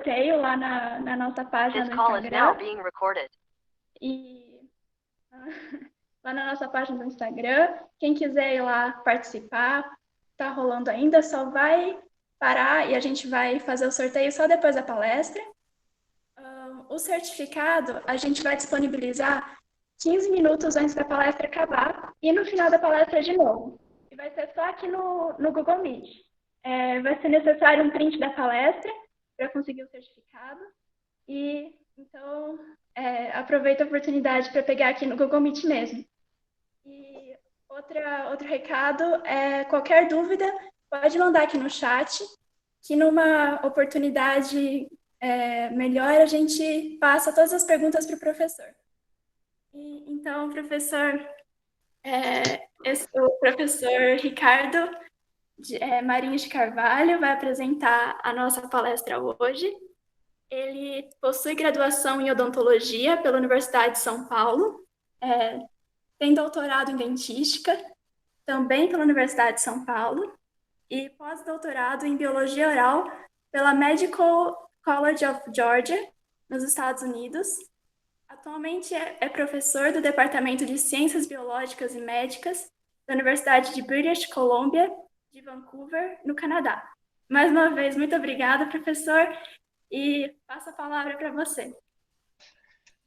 sorteio lá na nossa página This do call is now Instagram. being recorded. E lá na nossa página do Instagram, quem quiser ir lá participar, tá rolando ainda, só vai parar e a gente vai fazer o sorteio só depois da palestra. O certificado a gente vai disponibilizar 15 minutos antes da palestra acabar e no final da palestra de novo. E vai ser só aqui no Google Meet. Vai ser necessário um print da palestra para conseguir o certificado. E então aproveita a oportunidade para pegar aqui no Google Meet mesmo. E outro recado qualquer dúvida pode mandar aqui no chat, que numa oportunidade melhor a gente passa todas as perguntas para o professor. Então, professor, o professor Ricardo Marinho de Carvalho vai apresentar a nossa palestra hoje. Ele possui graduação em odontologia pela Universidade de São Paulo, tem doutorado em dentística, também pela Universidade de São Paulo, e pós-doutorado em biologia oral pela Medical College of Georgia, nos Estados Unidos. Atualmente é professor do Departamento de Ciências Biológicas e Médicas da Universidade de British Columbia, de Vancouver, no Canadá. Mais uma vez, muito obrigada, professor, e passo a palavra para você.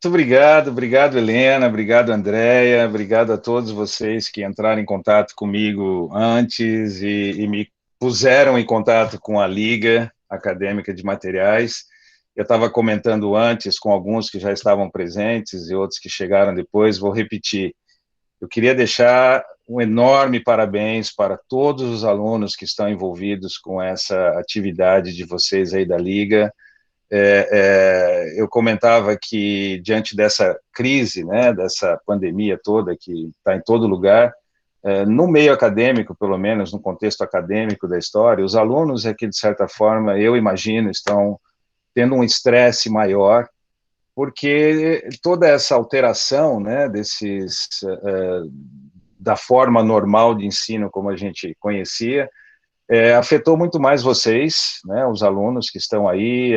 Muito obrigado, Helena, obrigado, Andréia, obrigado a todos vocês que entraram em contato comigo antes e me puseram em contato com a Liga Acadêmica de Materiais. Eu estava comentando antes com alguns que já estavam presentes e outros que chegaram depois, vou repetir. Eu queria deixar um enorme parabéns para todos os alunos que estão envolvidos com essa atividade de vocês aí da Liga. Eu comentava que, diante dessa crise, né, dessa pandemia toda que está em todo lugar, no meio acadêmico, pelo menos no contexto acadêmico da história, os alunos é que, de certa forma, eu imagino, estão tendo um estresse maior, porque toda essa alteração, né, da forma normal de ensino como a gente conhecia, afetou muito mais vocês, né, os alunos que estão aí,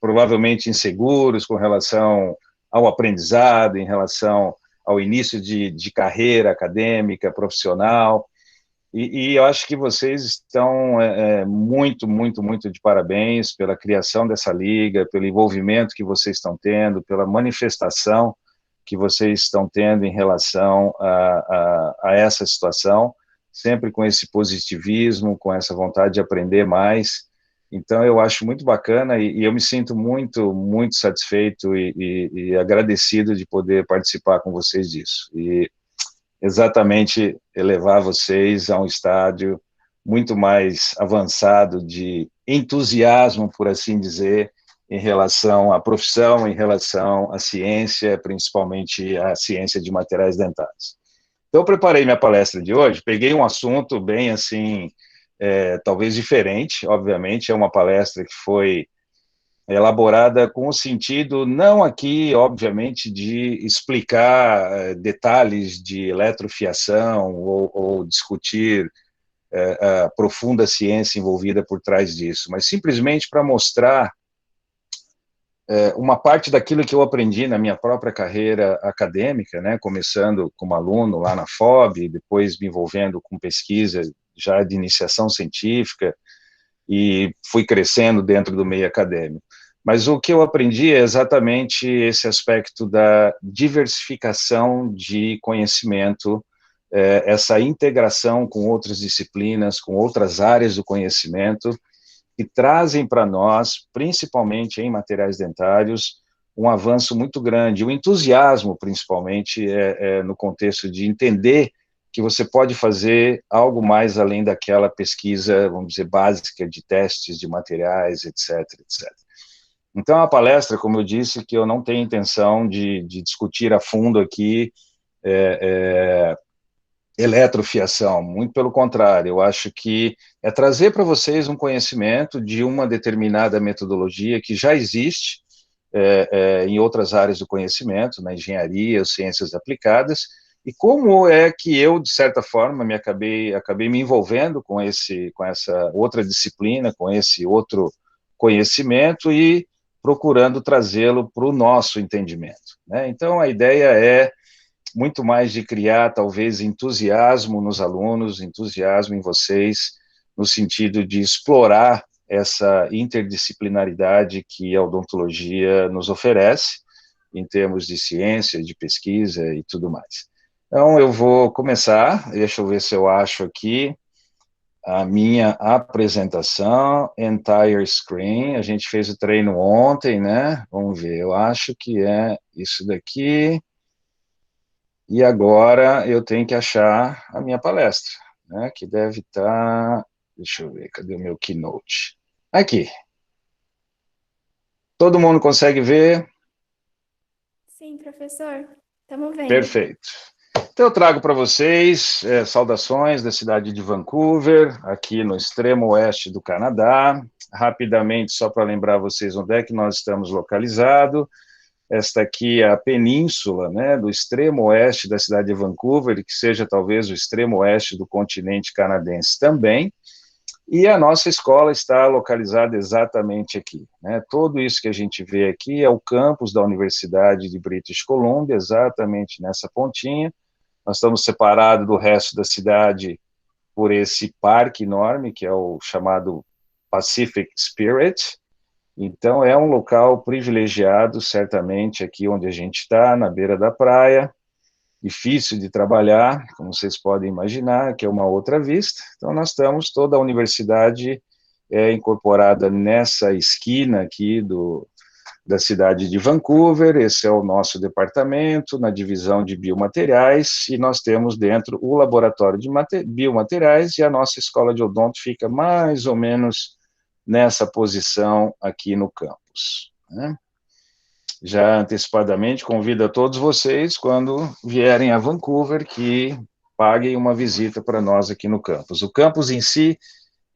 provavelmente inseguros com relação ao aprendizado, em relação ao início de carreira acadêmica, profissional, e eu acho que vocês estão muito, muito, muito de parabéns pela criação dessa liga, pelo envolvimento que vocês estão tendo, pela manifestação que vocês estão tendo em relação a essa situação, sempre com esse positivismo, com essa vontade de aprender mais. Então, eu acho muito bacana e eu me sinto muito, muito satisfeito e agradecido de poder participar com vocês disso. E exatamente elevar vocês a um estádio muito mais avançado de entusiasmo, por assim dizer, em relação à profissão, em relação à ciência, principalmente a ciência de materiais dentários. Então, eu preparei minha palestra de hoje, peguei um assunto bem assim, talvez diferente, obviamente, é uma palestra que foi elaborada com o sentido, não aqui, obviamente, de explicar detalhes de eletrofiação ou discutir a profunda ciência envolvida por trás disso, mas simplesmente para mostrar uma parte daquilo que eu aprendi na minha própria carreira acadêmica, né, começando como aluno lá na FOB, depois me envolvendo com pesquisa já de iniciação científica, e fui crescendo dentro do meio acadêmico. Mas o que eu aprendi é exatamente esse aspecto da diversificação de conhecimento, essa integração com outras disciplinas, com outras áreas do conhecimento, que trazem para nós, principalmente em materiais dentários, um avanço muito grande, o entusiasmo, principalmente, no contexto de entender que você pode fazer algo mais além daquela pesquisa, vamos dizer, básica de testes de materiais, etc, etc. Então, a palestra, como eu disse, que eu não tenho intenção de discutir a fundo aqui eletrofiação, muito pelo contrário, eu acho que é trazer para vocês um conhecimento de uma determinada metodologia que já existe em outras áreas do conhecimento, na engenharia, ciências aplicadas, e como é que eu, de certa forma, acabei me envolvendo com essa outra disciplina, com esse outro conhecimento e procurando trazê-lo para o nosso entendimento, né? Então, a ideia é muito mais de criar, talvez, entusiasmo nos alunos, entusiasmo em vocês, no sentido de explorar essa interdisciplinaridade que a odontologia nos oferece, em termos de ciência, de pesquisa e tudo mais. Então, eu vou começar, deixa eu ver se eu acho aqui a minha apresentação, entire screen, a gente fez o treino ontem, né? Vamos ver, eu acho que é isso daqui, e agora eu tenho que achar a minha palestra, né? Que deve estar, deixa eu ver, cadê o meu keynote? Aqui. Todo mundo consegue ver? Sim, professor, estamos vendo. Perfeito. Então, eu trago para vocês saudações da cidade de Vancouver, aqui no extremo oeste do Canadá. Rapidamente, só para lembrar vocês onde é que nós estamos localizados. Esta aqui é a península, né, do extremo oeste da cidade de Vancouver, que seja talvez o extremo oeste do continente canadense também. E a nossa escola está localizada exatamente aqui, né? Tudo isso que a gente vê aqui é o campus da Universidade de British Columbia, exatamente nessa pontinha. Nós estamos separados do resto da cidade por esse parque enorme, que é o chamado Pacific Spirit. Então, é um local privilegiado, certamente, aqui onde a gente está, na beira da praia, difícil de trabalhar, como vocês podem imaginar, que é uma outra vista. Então, nós estamos, toda a universidade incorporada nessa esquina aqui da cidade de Vancouver. Esse é o nosso departamento, na divisão de biomateriais, e nós temos dentro o laboratório de biomateriais, e a nossa escola de odonto fica mais ou menos nessa posição aqui no campus, né? Já antecipadamente convido a todos vocês, quando vierem a Vancouver, que paguem uma visita para nós aqui no campus. O campus em si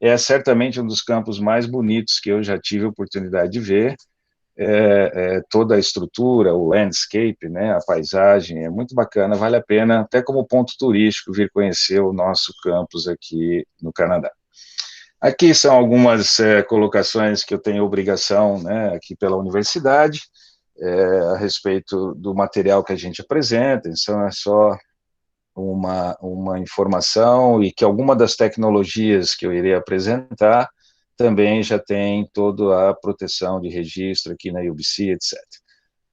é certamente um dos campos mais bonitos que eu já tive a oportunidade de ver. Toda a estrutura, o landscape, né, a paisagem, é muito bacana, vale a pena, até como ponto turístico, vir conhecer o nosso campus aqui no Canadá. Aqui são algumas colocações que eu tenho obrigação, né, aqui pela universidade, a respeito do material que a gente apresenta. Então é só uma informação, e que alguma das tecnologias que eu irei apresentar também já tem toda a proteção de registro aqui na UBC, etc.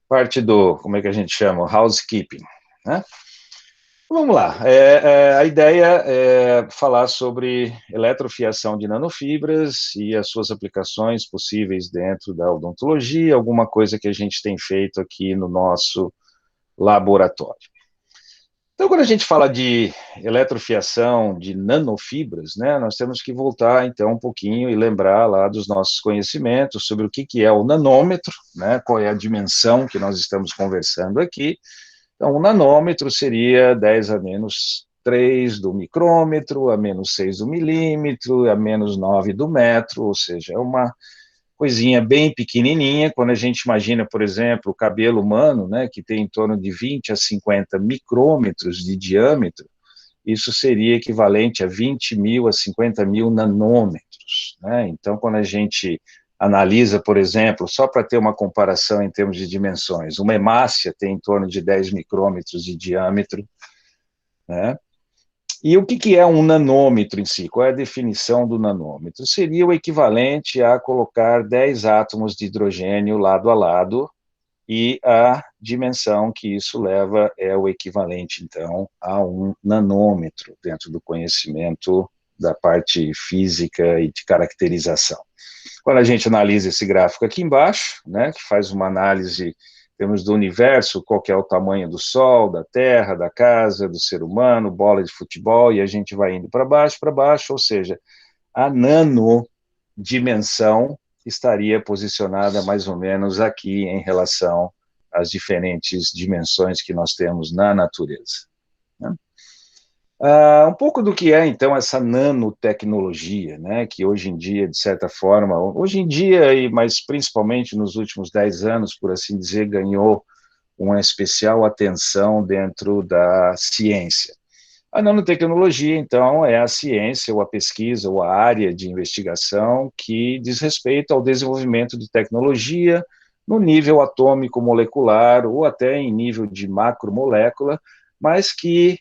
Parte do, como é que a gente chama? Housekeeping, né? Vamos lá, a ideia é falar sobre eletrofiação de nanofibras e as suas aplicações possíveis dentro da odontologia, alguma coisa que a gente tem feito aqui no nosso laboratório. Então, quando a gente fala de eletrofiação de nanofibras, né, nós temos que voltar, então, um pouquinho e lembrar lá dos nossos conhecimentos sobre o que é o nanômetro, né, qual é a dimensão que nós estamos conversando aqui. Então, o nanômetro seria 10 a menos 3 do micrômetro, a menos 6 do milímetro, a menos 9 do metro, ou seja, é uma coisinha bem pequenininha. Quando a gente imagina, por exemplo, o cabelo humano, né, que tem em torno de 20 a 50 micrômetros de diâmetro, isso seria equivalente a 20 mil a 50 mil nanômetros, né? Então, quando a gente analisa, por exemplo, só para ter uma comparação em termos de dimensões, uma hemácia tem em torno de 10 micrômetros de diâmetro, né? E o que é um nanômetro em si? Qual é a definição do nanômetro? Seria o equivalente a colocar 10 átomos de hidrogênio lado a lado, e a dimensão que isso leva é o equivalente, então, a um nanômetro, dentro do conhecimento da parte física e de caracterização. Quando a gente analisa esse gráfico aqui embaixo, né, que faz uma análise, temos do universo, qual que é o tamanho do Sol, da Terra, da casa, do ser humano, bola de futebol, e a gente vai indo para baixo, ou seja, a nanodimensão estaria posicionada mais ou menos aqui em relação às diferentes dimensões que nós temos na natureza, né? Um pouco do que é, então, essa nanotecnologia, né, que hoje em dia, de certa forma, mas principalmente nos últimos 10 anos, por assim dizer, ganhou uma especial atenção dentro da ciência. A nanotecnologia, então, é a ciência, ou a pesquisa, ou a área de investigação que diz respeito ao desenvolvimento de tecnologia no nível atômico molecular, ou até em nível de macromolécula, mas que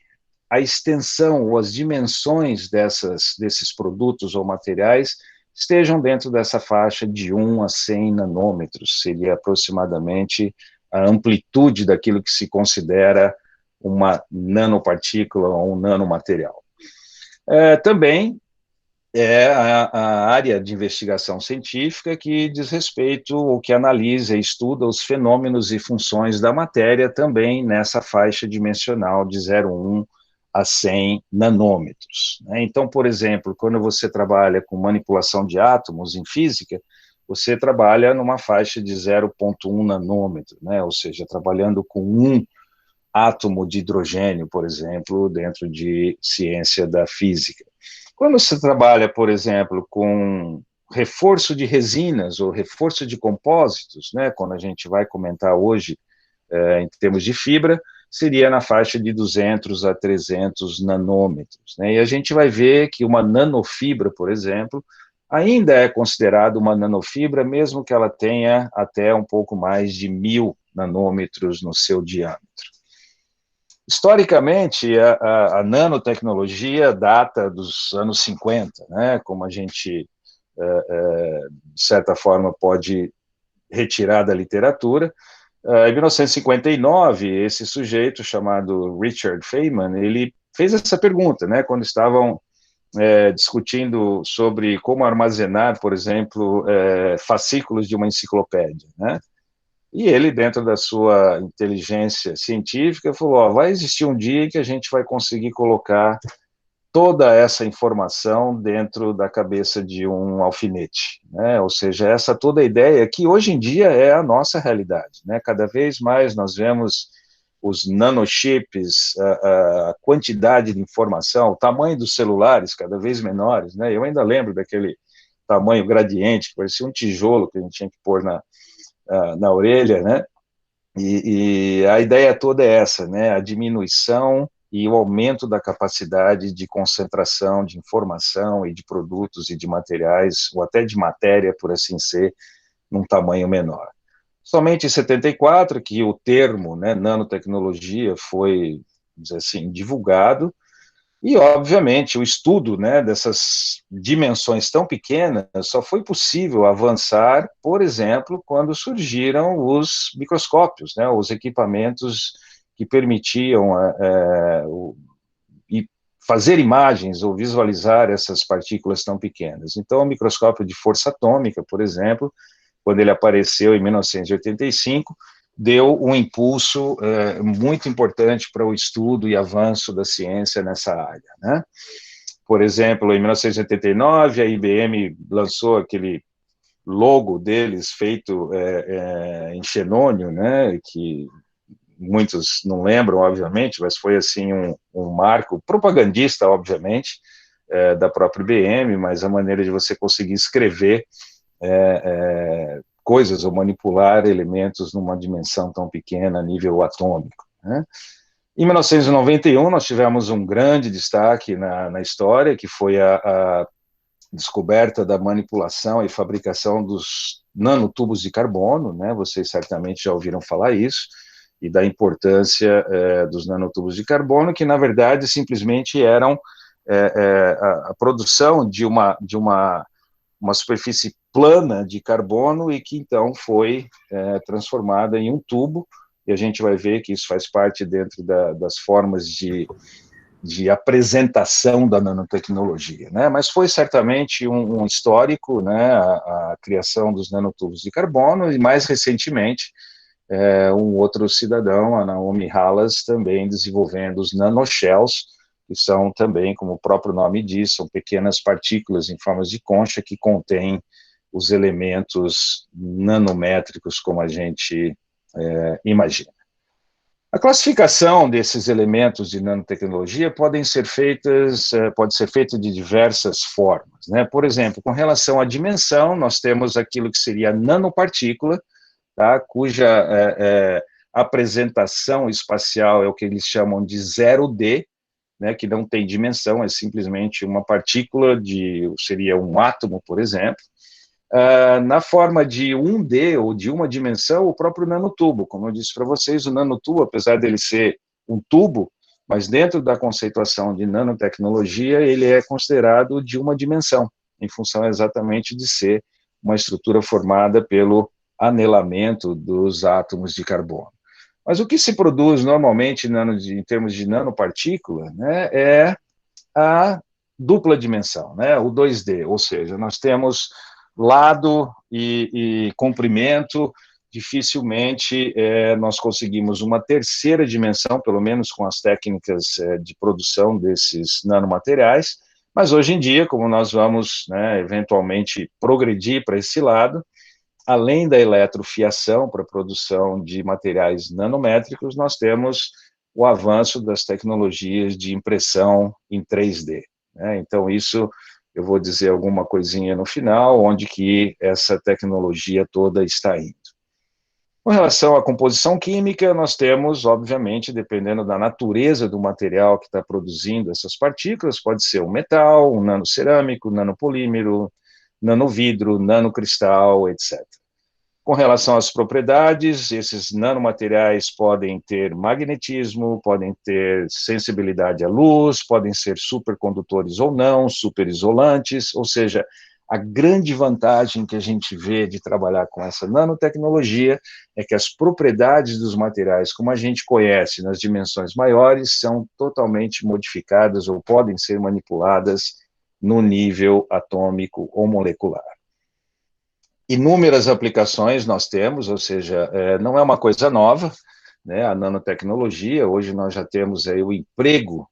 a extensão ou as dimensões desses produtos ou materiais estejam dentro dessa faixa de 1 a 100 nanômetros, seria aproximadamente a amplitude daquilo que se considera uma nanopartícula ou um nanomaterial. Também é a área de investigação científica que diz respeito ou que analisa e estuda os fenômenos e funções da matéria também nessa faixa dimensional de 0,1 a 100 nanômetros. Então, por exemplo, quando você trabalha com manipulação de átomos em física, você trabalha numa faixa de 0,1 nanômetro, ou seja, trabalhando com um átomo de hidrogênio, por exemplo, dentro de ciência da física. Quando você trabalha, por exemplo, com reforço de resinas ou reforço de compósitos, quando a gente vai comentar hoje em termos de fibra, seria na faixa de 200 a 300 nanômetros. E a gente vai ver que uma nanofibra, por exemplo, ainda é considerada uma nanofibra, mesmo que ela tenha até um pouco mais de 1.000 nanômetros no seu diâmetro. Historicamente, a nanotecnologia data dos anos 50, como a gente, de certa forma, pode retirar da literatura. Em 1959, esse sujeito chamado Richard Feynman, ele fez essa pergunta, quando estavam discutindo sobre como armazenar, por exemplo, fascículos de uma enciclopédia, E ele, dentro da sua inteligência científica, falou, vai existir um dia em que a gente vai conseguir colocar toda essa informação dentro da cabeça de um alfinete, Ou seja, toda a ideia que hoje em dia é a nossa realidade, Cada vez mais nós vemos os nanochips, a quantidade de informação, o tamanho dos celulares cada vez menores, Eu ainda lembro daquele tamanho gradiente, que parecia um tijolo que a gente tinha que pôr na orelha, E a ideia toda é essa, a diminuição e o aumento da capacidade de concentração de informação e de produtos e de materiais, ou até de matéria, por assim ser, num tamanho menor. Somente em 74 que o termo, nanotecnologia foi, vamos dizer assim, divulgado, e, obviamente, o estudo dessas dimensões tão pequenas só foi possível avançar, por exemplo, quando surgiram os microscópios, os equipamentos que permitiam fazer imagens ou visualizar essas partículas tão pequenas. Então, o microscópio de força atômica, por exemplo, quando ele apareceu em 1985, deu um impulso muito importante para o estudo e avanço da ciência nessa área, Por exemplo, em 1989, a IBM lançou aquele logo deles feito em xenônio, que muitos não lembram, obviamente, mas foi assim um marco propagandista, obviamente, da própria IBM, mas a maneira de você conseguir escrever coisas ou manipular elementos numa dimensão tão pequena, a nível atômico. Em 1991, nós tivemos um grande destaque na história, que foi a descoberta da manipulação e fabricação dos nanotubos de carbono, Vocês certamente já ouviram falar isso, e da importância dos nanotubos de carbono, que, na verdade, simplesmente eram a produção de uma superfície plana de carbono e que então foi transformada em um tubo, e a gente vai ver que isso faz parte dentro das formas de apresentação da nanotecnologia, Mas foi certamente um histórico, a criação dos nanotubos de carbono, e mais recentemente, um outro cidadão, a Naomi Hallas, também desenvolvendo os nanoshells, que são também, como o próprio nome diz, são pequenas partículas em formas de concha que contêm os elementos nanométricos como a gente imagina. A classificação desses elementos de nanotecnologia pode ser feita de diversas formas, Por exemplo, com relação à dimensão, nós temos aquilo que seria a nanopartícula, cuja apresentação espacial é o que eles chamam de 0D, né, que não tem dimensão, é simplesmente uma partícula seria um átomo, por exemplo, na forma de 1D ou de uma dimensão, o próprio nanotubo. Como eu disse para vocês, o nanotubo, apesar dele ser um tubo, mas dentro da conceituação de nanotecnologia, ele é considerado de uma dimensão, em função exatamente de ser uma estrutura formada pelo anelamento dos átomos de carbono. Mas o que se produz normalmente em termos de nanopartícula, né, é a dupla dimensão, né, o 2D, ou seja, nós temos lado e comprimento. Dificilmente nós conseguimos uma terceira dimensão, pelo menos com as técnicas de produção desses nanomateriais, mas hoje em dia, como nós vamos, né, eventualmente progredir para esse lado, além da eletrofiação para a produção de materiais nanométricos, nós temos o avanço das tecnologias de impressão em 3D. Né? Então, isso eu vou dizer alguma coisinha no final, onde que essa tecnologia toda está indo. Com relação à composição química, nós temos, obviamente, dependendo da natureza do material que está produzindo essas partículas, pode ser um metal, um nanocerâmico, nanopolímero, nanovidro, nanocristal, etc. Com relação às propriedades, esses nanomateriais podem ter magnetismo, podem ter sensibilidade à luz, podem ser supercondutores ou não, superisolantes, ou seja, a grande vantagem que a gente vê de trabalhar com essa nanotecnologia é que as propriedades dos materiais, como a gente conhece nas dimensões maiores, são totalmente modificadas ou podem ser manipuladas no nível atômico ou molecular. Inúmeras aplicações nós temos, ou seja, não é uma coisa nova, né, a nanotecnologia. Hoje nós já temos aí o emprego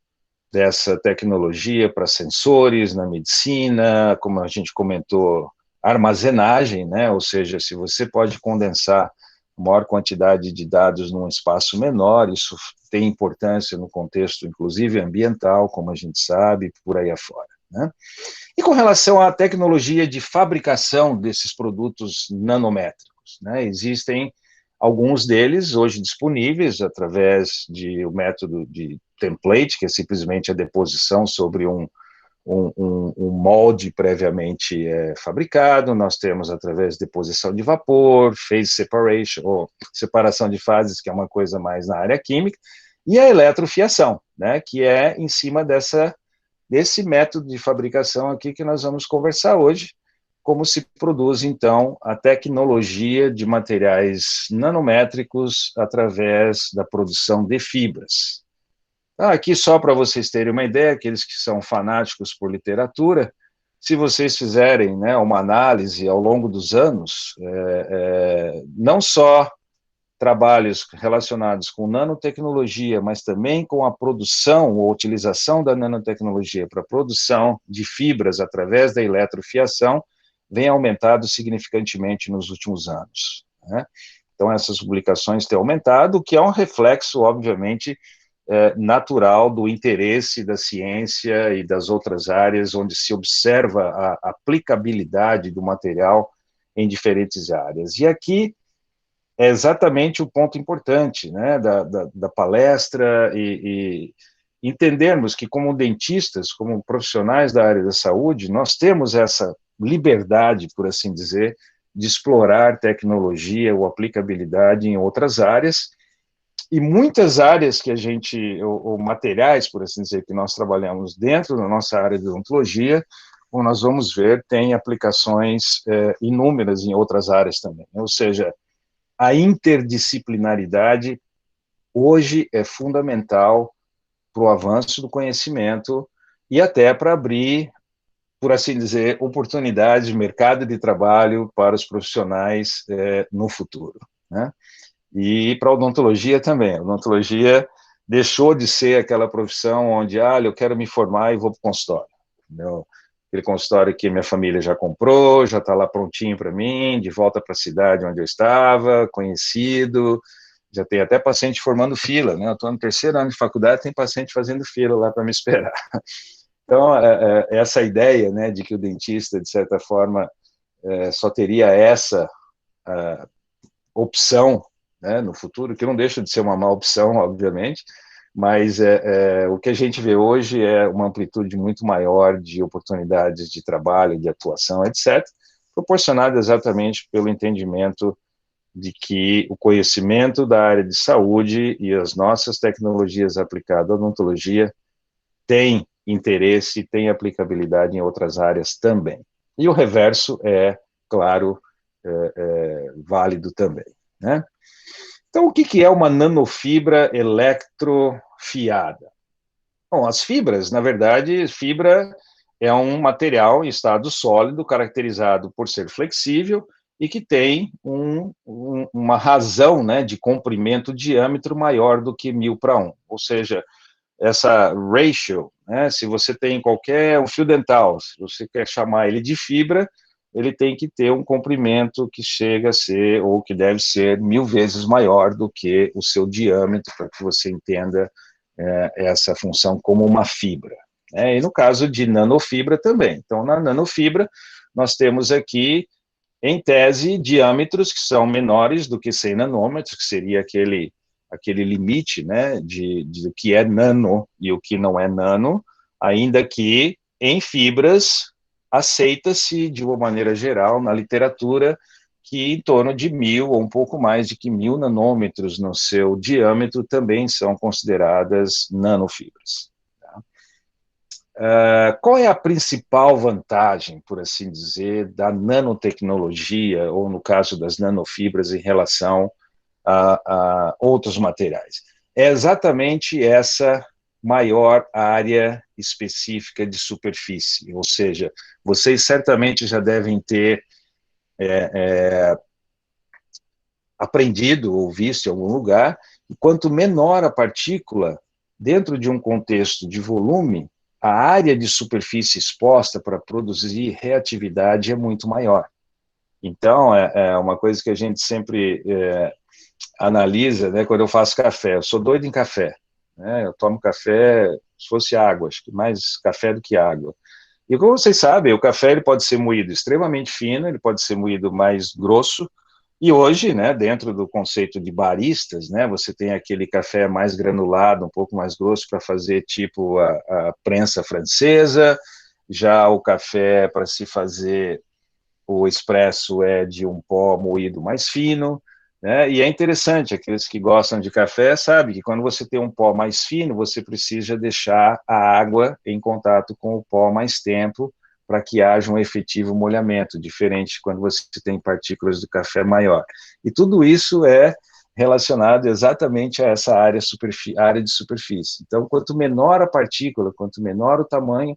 dessa tecnologia para sensores na medicina, como a gente comentou, armazenagem, né, ou seja, se você pode condensar maior quantidade de dados num espaço menor, isso tem importância no contexto, inclusive ambiental, como a gente sabe, por aí afora, né? E com relação à tecnologia de fabricação desses produtos nanométricos, né, existem alguns deles hoje disponíveis através do método de template, que é simplesmente a deposição sobre um molde previamente fabricado. Nós temos através de deposição de vapor, phase separation, ou separação de fases, que é uma coisa mais na área química, e a eletrofiação, né, que é em cima desse método de fabricação aqui que nós vamos conversar hoje, como se produz, então, a tecnologia de materiais nanométricos através da produção de fibras. Aqui, só para vocês terem uma ideia, aqueles que são fanáticos por literatura, se vocês fizerem, né, uma análise ao longo dos anos, não só trabalhos relacionados com nanotecnologia, mas também com a produção ou utilização da nanotecnologia para a produção de fibras através da eletrofiação, vem aumentado significantemente nos últimos anos, né? Então, essas publicações têm aumentado, o que é um reflexo, obviamente, natural do interesse da ciência e das outras áreas onde se observa a aplicabilidade do material em diferentes áreas. E aqui é exatamente o ponto importante, né, da palestra e entendermos que, como dentistas, como profissionais da área da saúde, nós temos essa liberdade, por assim dizer, de explorar tecnologia ou aplicabilidade em outras áreas, e muitas áreas que a gente, ou materiais, por assim dizer, que nós trabalhamos dentro da nossa área de odontologia, como nós vamos ver, tem aplicações inúmeras em outras áreas também. Ou seja, a interdisciplinaridade hoje é fundamental para o avanço do conhecimento e até para abrir, por assim dizer, oportunidades de mercado de trabalho para os profissionais no futuro, né? E para a odontologia também. A odontologia deixou de ser aquela profissão onde, eu quero me formar e vou para o consultório. Entendeu? Aquele consultório que minha família já comprou, já está lá prontinho para mim, de volta para a cidade onde eu estava, conhecido, já tem até paciente formando fila, né? Eu estou no terceiro ano de faculdade, tem paciente fazendo fila lá para me esperar. Então, essa ideia, né, de que o dentista, de certa forma, só teria essa opção, né, no futuro, que não deixa de ser uma má opção, obviamente, mas o que a gente vê hoje é uma amplitude muito maior de oportunidades de trabalho, de atuação, etc., proporcionada exatamente pelo entendimento de que o conhecimento da área de saúde e as nossas tecnologias aplicadas à odontologia têm interesse, têm aplicabilidade em outras áreas também. E o reverso é, claro, válido também, né? Então, o que é uma nanofibra eletrofiada? Bom, as fibras, na verdade, fibra é um material em estado sólido, caracterizado por ser flexível e que tem uma razão, né, de comprimento, diâmetro maior do que 1000:1. Ou seja, essa ratio, né, se você tem um fio dental, se você quer chamar ele de fibra, ele tem que ter um comprimento que chega a ser, ou que deve ser, 1000 vezes maior do que o seu diâmetro, para que você entenda essa função como uma fibra. E no caso de nanofibra também. Então, na nanofibra, nós temos aqui, em tese, diâmetros que são menores do que 100 nanômetros, que seria aquele limite, né, de o que é nano e o que não é nano, ainda que em fibras aceita-se, de uma maneira geral, na literatura, que em torno de 1000 ou um pouco mais de que 1000 nanômetros no seu diâmetro também são consideradas nanofibras. Qual é a principal vantagem, por assim dizer, da nanotecnologia, ou no caso das nanofibras, em relação a outros materiais? É exatamente essa maior área específica de superfície, ou seja, vocês certamente já devem ter aprendido ou visto em algum lugar, e quanto menor a partícula, dentro de um contexto de volume, a área de superfície exposta para produzir reatividade é muito maior. Então, é uma coisa que a gente sempre analisa, né, quando eu faço café. Eu sou doido em café, né? Eu tomo café se fosse água, acho que mais café do que água. E como vocês sabem, o café ele pode ser moído extremamente fino, ele pode ser moído mais grosso, e hoje, né, dentro do conceito de baristas, né, você tem aquele café mais granulado, um pouco mais grosso, para fazer tipo a prensa francesa, já o café para se fazer o expresso é de um pó moído mais fino, né? E é interessante, aqueles que gostam de café sabem que quando você tem um pó mais fino, você precisa deixar a água em contato com o pó mais tempo para que haja um efetivo molhamento, diferente de quando você tem partículas do café maior. E tudo isso é relacionado exatamente a essa área de superfície. Então, quanto menor a partícula, quanto menor o tamanho,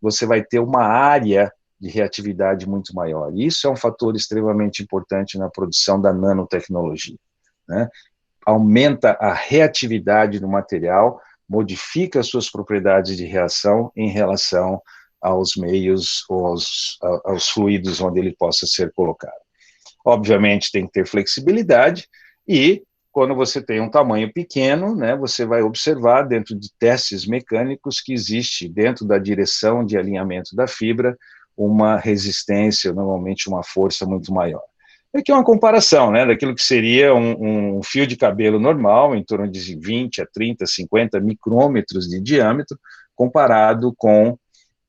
você vai ter uma área de reatividade muito maior. E isso é um fator extremamente importante na produção da nanotecnologia, né? Aumenta a reatividade do material, modifica as suas propriedades de reação em relação aos meios, aos fluidos onde ele possa ser colocado. Obviamente tem que ter flexibilidade e quando você tem um tamanho pequeno, né, você vai observar dentro de testes mecânicos que existe dentro da direção de alinhamento da fibra uma resistência, normalmente uma força muito maior. Aqui é uma comparação, né, daquilo que seria um fio de cabelo normal, em torno de 20 a 30, 50 micrômetros de diâmetro, comparado com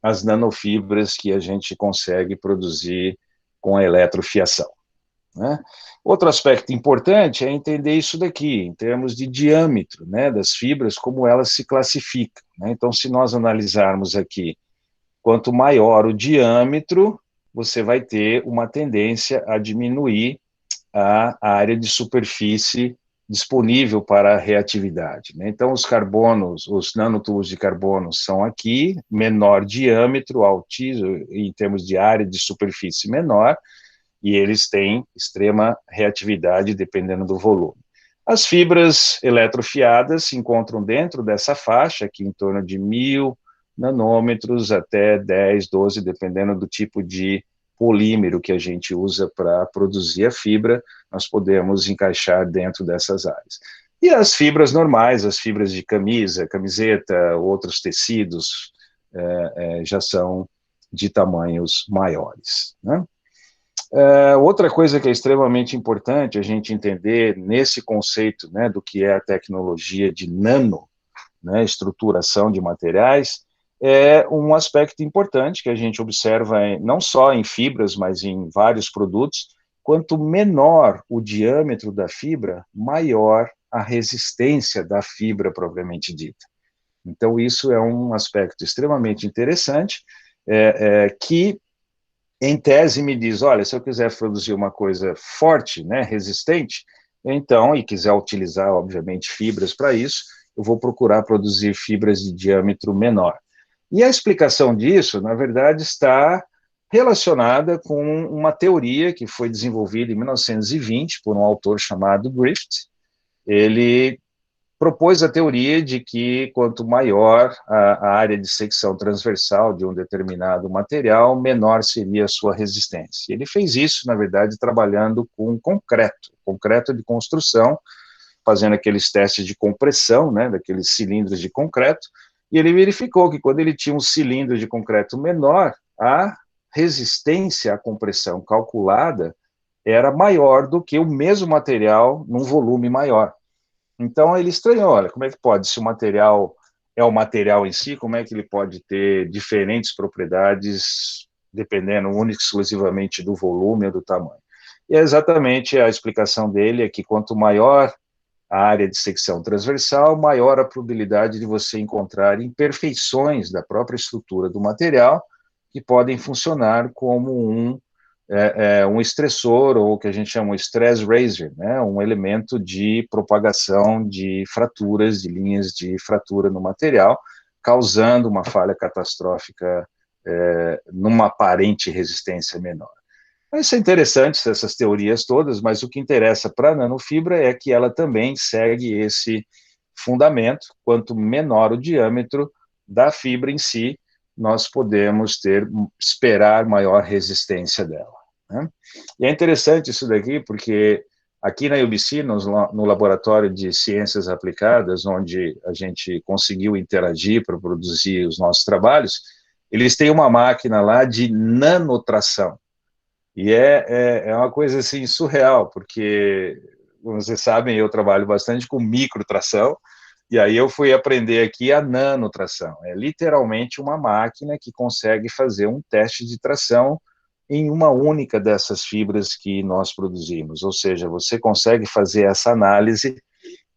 as nanofibras que a gente consegue produzir com a eletrofiação, né? Outro aspecto importante é entender isso daqui, em termos de diâmetro, né, das fibras, como elas se classificam, né? Então, se nós analisarmos aqui, quanto maior o diâmetro, você vai ter uma tendência a diminuir a área de superfície disponível para a reatividade, né? Então, os nanotubos de carbono são aqui, menor diâmetro, altíssimo, em termos de área de superfície menor, e eles têm extrema reatividade dependendo do volume. As fibras eletrofiadas se encontram dentro dessa faixa, aqui em torno de 1000 nanômetros até 10, 12, dependendo do tipo de polímero que a gente usa para produzir a fibra, nós podemos encaixar dentro dessas áreas. E as fibras normais, as fibras de camisa, camiseta, outros tecidos, já são de tamanhos maiores, né? Outra coisa que é extremamente importante a gente entender nesse conceito, né, do que é a tecnologia de nano, né, estruturação de materiais, é um aspecto importante que a gente observa não só em fibras, mas em vários produtos. Quanto menor o diâmetro da fibra, maior a resistência da fibra propriamente dita. Então, isso é um aspecto extremamente interessante, que, em tese, me diz, olha, se eu quiser produzir uma coisa forte, né, resistente, então, e quiser utilizar, obviamente, fibras para isso, eu vou procurar produzir fibras de diâmetro menor. E a explicação disso, na verdade, está relacionada com uma teoria que foi desenvolvida em 1920 por um autor chamado Griffith. Ele propôs a teoria de que quanto maior a área de secção transversal de um determinado material, menor seria a sua resistência. Ele fez isso, na verdade, trabalhando com concreto de construção, fazendo aqueles testes de compressão, né, daqueles cilindros de concreto, e ele verificou que quando ele tinha um cilindro de concreto menor, a resistência à compressão calculada era maior do que o mesmo material num volume maior. Então ele estranhou, olha, como é que pode, se o material é o material em si, como é que ele pode ter diferentes propriedades dependendo única e exclusivamente do volume ou do tamanho? E é exatamente a explicação dele é que quanto maior a área de secção transversal, maior a probabilidade de você encontrar imperfeições da própria estrutura do material que podem funcionar como um estressor, ou o que a gente chama de stress raiser, né, um elemento de propagação de fraturas, de linhas de fratura no material, causando uma falha catastrófica numa aparente resistência menor. Isso é interessante, essas teorias todas, mas o que interessa para a nanofibra é que ela também segue esse fundamento. Quanto menor o diâmetro da fibra em si, nós podemos esperar maior resistência dela, né? E é interessante isso daqui, porque aqui na UBC, no Laboratório de Ciências Aplicadas, onde a gente conseguiu interagir para produzir os nossos trabalhos, eles têm uma máquina lá de nanotração. E é uma coisa assim surreal, porque, como vocês sabem, eu trabalho bastante com microtração, e aí eu fui aprender aqui a nanotração. É literalmente uma máquina que consegue fazer um teste de tração em uma única dessas fibras que nós produzimos. Ou seja, você consegue fazer essa análise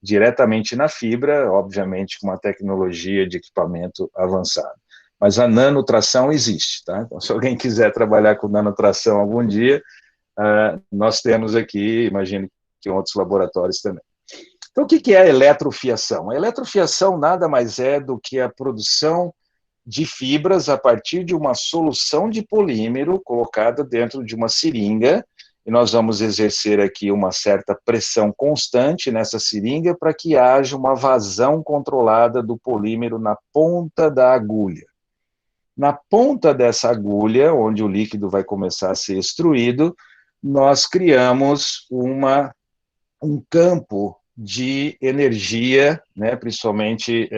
diretamente na fibra, obviamente com uma tecnologia de equipamento avançado. Mas a nanotração existe, tá? Então, se alguém quiser trabalhar com nanotração algum dia, nós temos aqui, imagino que em outros laboratórios também. Então, o que é a eletrofiação? A eletrofiação nada mais é do que a produção de fibras a partir de uma solução de polímero colocada dentro de uma seringa, e nós vamos exercer aqui uma certa pressão constante nessa seringa para que haja uma vazão controlada do polímero na ponta da agulha. Na ponta dessa agulha, onde o líquido vai começar a ser extruído, nós criamos um campo de energia, né, principalmente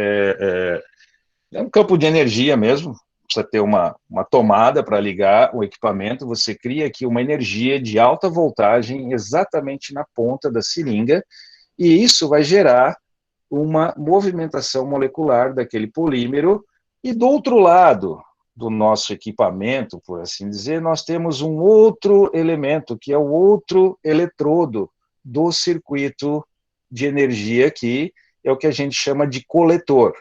um campo de energia mesmo, precisa ter uma tomada para ligar o equipamento, você cria aqui uma energia de alta voltagem exatamente na ponta da seringa, e isso vai gerar uma movimentação molecular daquele polímero, e do outro lado do nosso equipamento, por assim dizer, nós temos um outro elemento, que é o outro eletrodo do circuito de energia aqui, é o que a gente chama de coletor.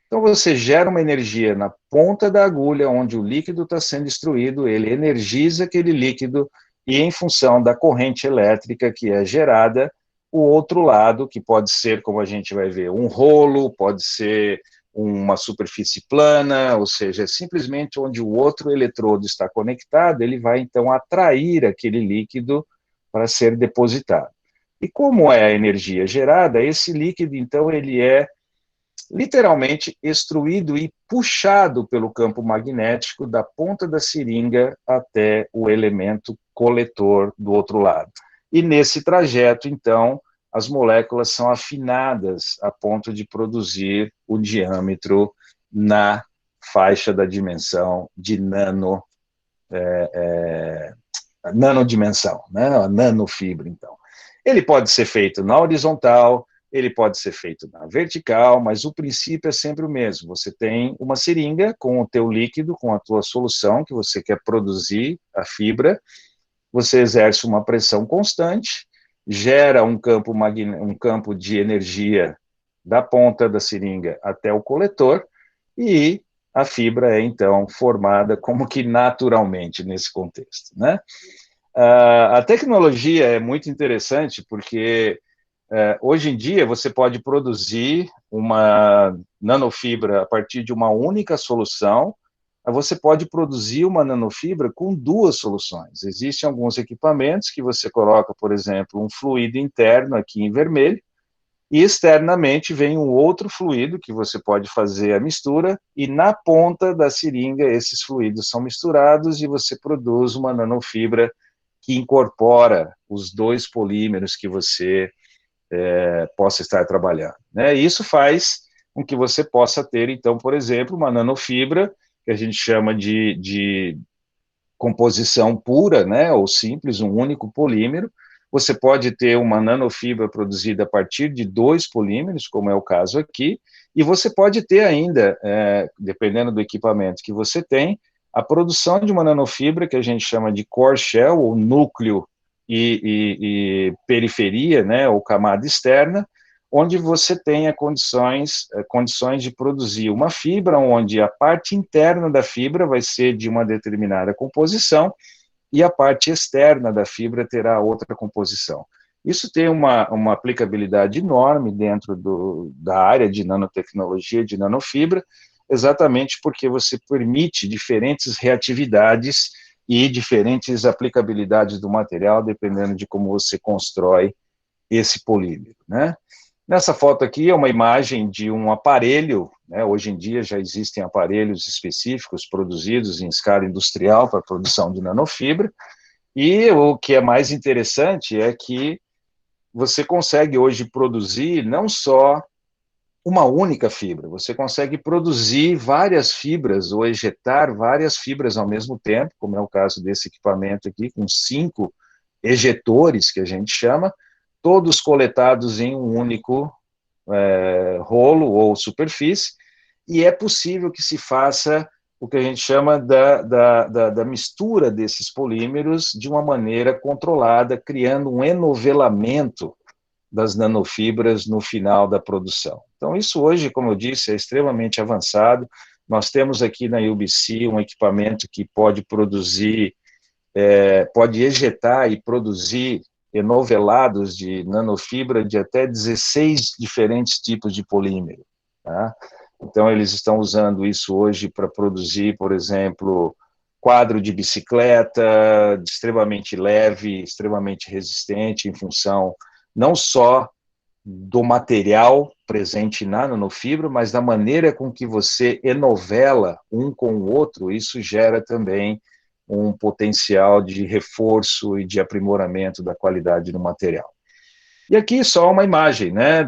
Então você gera uma energia na ponta da agulha, onde o líquido está sendo destruído, ele energiza aquele líquido, e em função da corrente elétrica que é gerada, o outro lado, que pode ser, como a gente vai ver, um rolo, pode ser uma superfície plana, ou seja, é simplesmente onde o outro eletrodo está conectado, ele vai então atrair aquele líquido para ser depositado. E como é a energia gerada, esse líquido então ele é literalmente extruído e puxado pelo campo magnético da ponta da seringa até o elemento coletor do outro lado. E nesse trajeto, então, as moléculas são afinadas a ponto de produzir o diâmetro na faixa da dimensão de nanodimensão, né? A nanofibra, então. Ele pode ser feito na horizontal, ele pode ser feito na vertical, mas o princípio é sempre o mesmo. Você tem uma seringa com o teu líquido, com a tua solução que você quer produzir, a fibra, você exerce uma pressão constante, gera um campo de energia da ponta da seringa até o coletor, e a fibra é, então, formada como que naturalmente nesse contexto, né? A tecnologia é muito interessante porque hoje em dia você pode produzir uma nanofibra a partir de uma única solução, você pode produzir uma nanofibra com duas soluções. Existem alguns equipamentos que você coloca, por exemplo, um fluido interno aqui em vermelho, e externamente vem um outro fluido que você pode fazer a mistura, e na ponta da seringa esses fluidos são misturados e você produz uma nanofibra que incorpora os dois polímeros que você possa estar trabalhando, né? E isso faz com que você possa ter, então, por exemplo, uma nanofibra, que a gente chama de composição pura, né, ou simples, um único polímero. Você pode ter uma nanofibra produzida a partir de dois polímeros, como é o caso aqui, e você pode ter ainda, dependendo do equipamento que você tem, a produção de uma nanofibra que a gente chama de core shell, ou núcleo e periferia, né, ou camada externa, onde você tenha condições de produzir uma fibra, onde a parte interna da fibra vai ser de uma determinada composição e a parte externa da fibra terá outra composição. Isso tem uma aplicabilidade enorme dentro da área de nanotecnologia, de nanofibra, exatamente porque você permite diferentes reatividades e diferentes aplicabilidades do material, dependendo de como você constrói esse polímero, né? Nessa foto aqui é uma imagem de um aparelho, né? Hoje em dia já existem aparelhos específicos produzidos em escala industrial para a produção de nanofibra, e o que é mais interessante é que você consegue hoje produzir não só uma única fibra, você consegue produzir várias fibras ou ejetar várias fibras ao mesmo tempo, como é o caso desse equipamento aqui, com 5 ejetores, que a gente chama, todos coletados em um único rolo ou superfície, e é possível que se faça o que a gente chama da mistura desses polímeros de uma maneira controlada, criando um enovelamento das nanofibras no final da produção. Então, isso hoje, como eu disse, é extremamente avançado. Nós temos aqui na UBC um equipamento que pode produzir, pode ejetar e produzir enovelados de nanofibra de até 16 diferentes tipos de polímero, tá? Então, eles estão usando isso hoje para produzir, por exemplo, quadro de bicicleta, extremamente leve, extremamente resistente, em função não só do material presente na nanofibra, mas da maneira com que você enovela um com o outro. Isso gera também um potencial de reforço e de aprimoramento da qualidade do material. E aqui só uma imagem, né,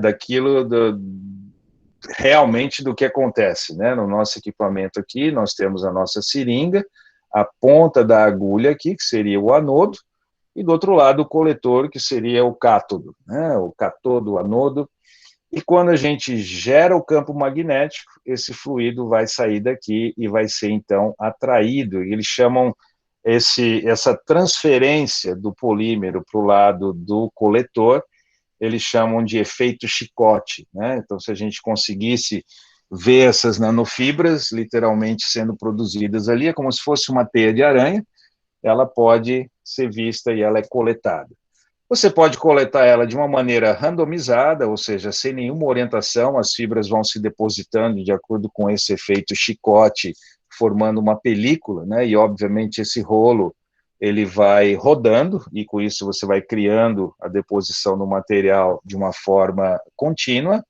realmente do que acontece, né? No nosso equipamento aqui, nós temos a nossa seringa, a ponta da agulha aqui, que seria o anodo, e do outro lado o coletor, que seria o cátodo, né? O catodo, o anodo. E quando a gente gera o campo magnético, esse fluido vai sair daqui e vai ser, então, atraído. Eles chamam essa transferência do polímero para o lado do coletor, eles chamam de efeito chicote, né? Então, se a gente conseguisse ver essas nanofibras literalmente sendo produzidas ali, é como se fosse uma teia de aranha, ela pode ser vista e ela é coletada. Você pode coletar ela de uma maneira randomizada, ou seja, sem nenhuma orientação, as fibras vão se depositando de acordo com esse efeito chicote, formando uma película, né? E, obviamente, esse rolo ele vai rodando, e com isso você vai criando a deposição do material de uma forma contínua.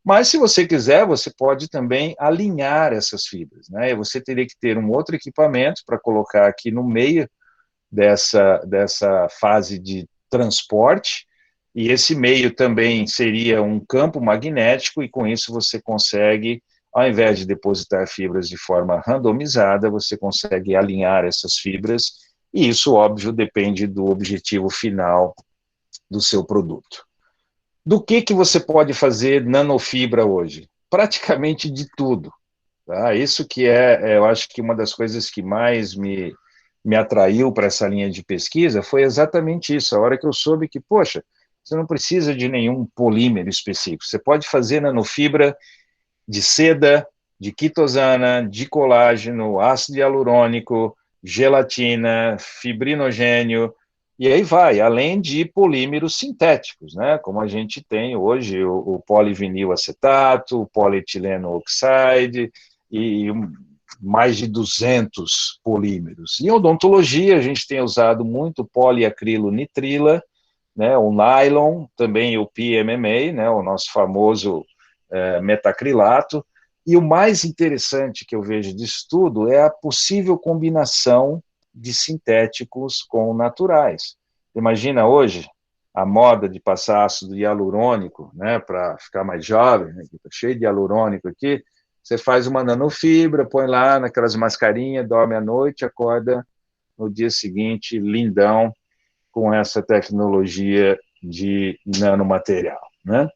Mas, se você quiser, você pode também alinhar essas fibras, né? E você teria que ter um outro equipamento para colocar aqui no meio dessa fase de transporte, e esse meio também seria um campo magnético, e com isso você consegue, ao invés de depositar fibras de forma randomizada, você consegue alinhar essas fibras, e isso, óbvio, depende do objetivo final do seu produto. Do que você pode fazer nanofibra hoje? Praticamente de tudo. Tá? Isso que eu acho que uma das coisas que mais me atraiu para essa linha de pesquisa foi exatamente isso, a hora que eu soube que, poxa, você não precisa de nenhum polímero específico, você pode fazer nanofibra de seda, de quitosana, de colágeno, ácido hialurônico, gelatina, fibrinogênio, e aí vai, além de polímeros sintéticos, né? Como a gente tem hoje o polivinil acetato, o polietileno oxide e mais de 200 polímeros. Em odontologia, a gente tem usado muito poliacrilonitrila, né, o nylon, também o PMMA, né, o nosso famoso metacrilato, e o mais interessante que eu vejo disso tudo é a possível combinação de sintéticos com naturais. Imagina hoje a moda de passar ácido hialurônico, né, para ficar mais jovem, né, tá cheio de hialurônico aqui, você faz uma nanofibra, põe lá naquelas mascarinhas, dorme à noite, acorda no dia seguinte, lindão, com essa tecnologia de nanomaterial, né?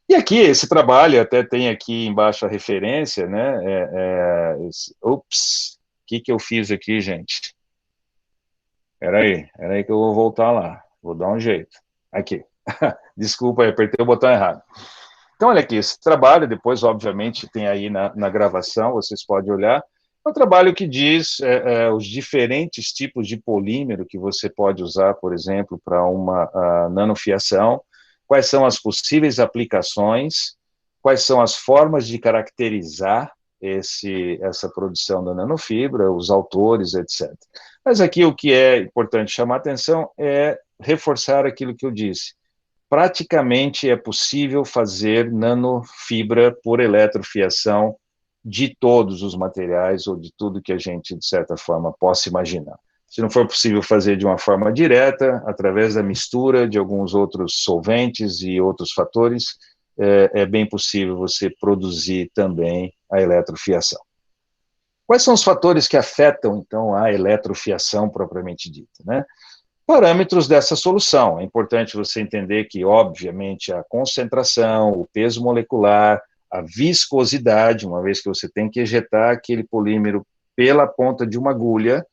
E aqui, esse trabalho, até tem aqui embaixo a referência, né? Ups, o que eu fiz aqui, gente? Espera aí que eu vou voltar lá. Vou dar um jeito. Aqui. Desculpa, eu apertei o botão errado. Então, olha aqui, esse trabalho, depois, obviamente, tem aí na gravação, vocês podem olhar. É um trabalho que diz os diferentes tipos de polímero que você pode usar, por exemplo, para uma nanofiação, quais são as possíveis aplicações, quais são as formas de caracterizar essa produção da nanofibra, os autores, etc. Mas aqui o que é importante chamar a atenção é reforçar aquilo que eu disse. Praticamente é possível fazer nanofibra por eletrofiação de todos os materiais ou de tudo que a gente, de certa forma, possa imaginar. Se não for possível fazer de uma forma direta, através da mistura de alguns outros solventes e outros fatores, é bem possível você produzir também a eletrofiação. Quais são os fatores que afetam, então, a eletrofiação propriamente dita, né? Parâmetros dessa solução. É importante você entender que, obviamente, a concentração, o peso molecular, a viscosidade, uma vez que você tem que ejetar aquele polímero pela ponta de uma agulha,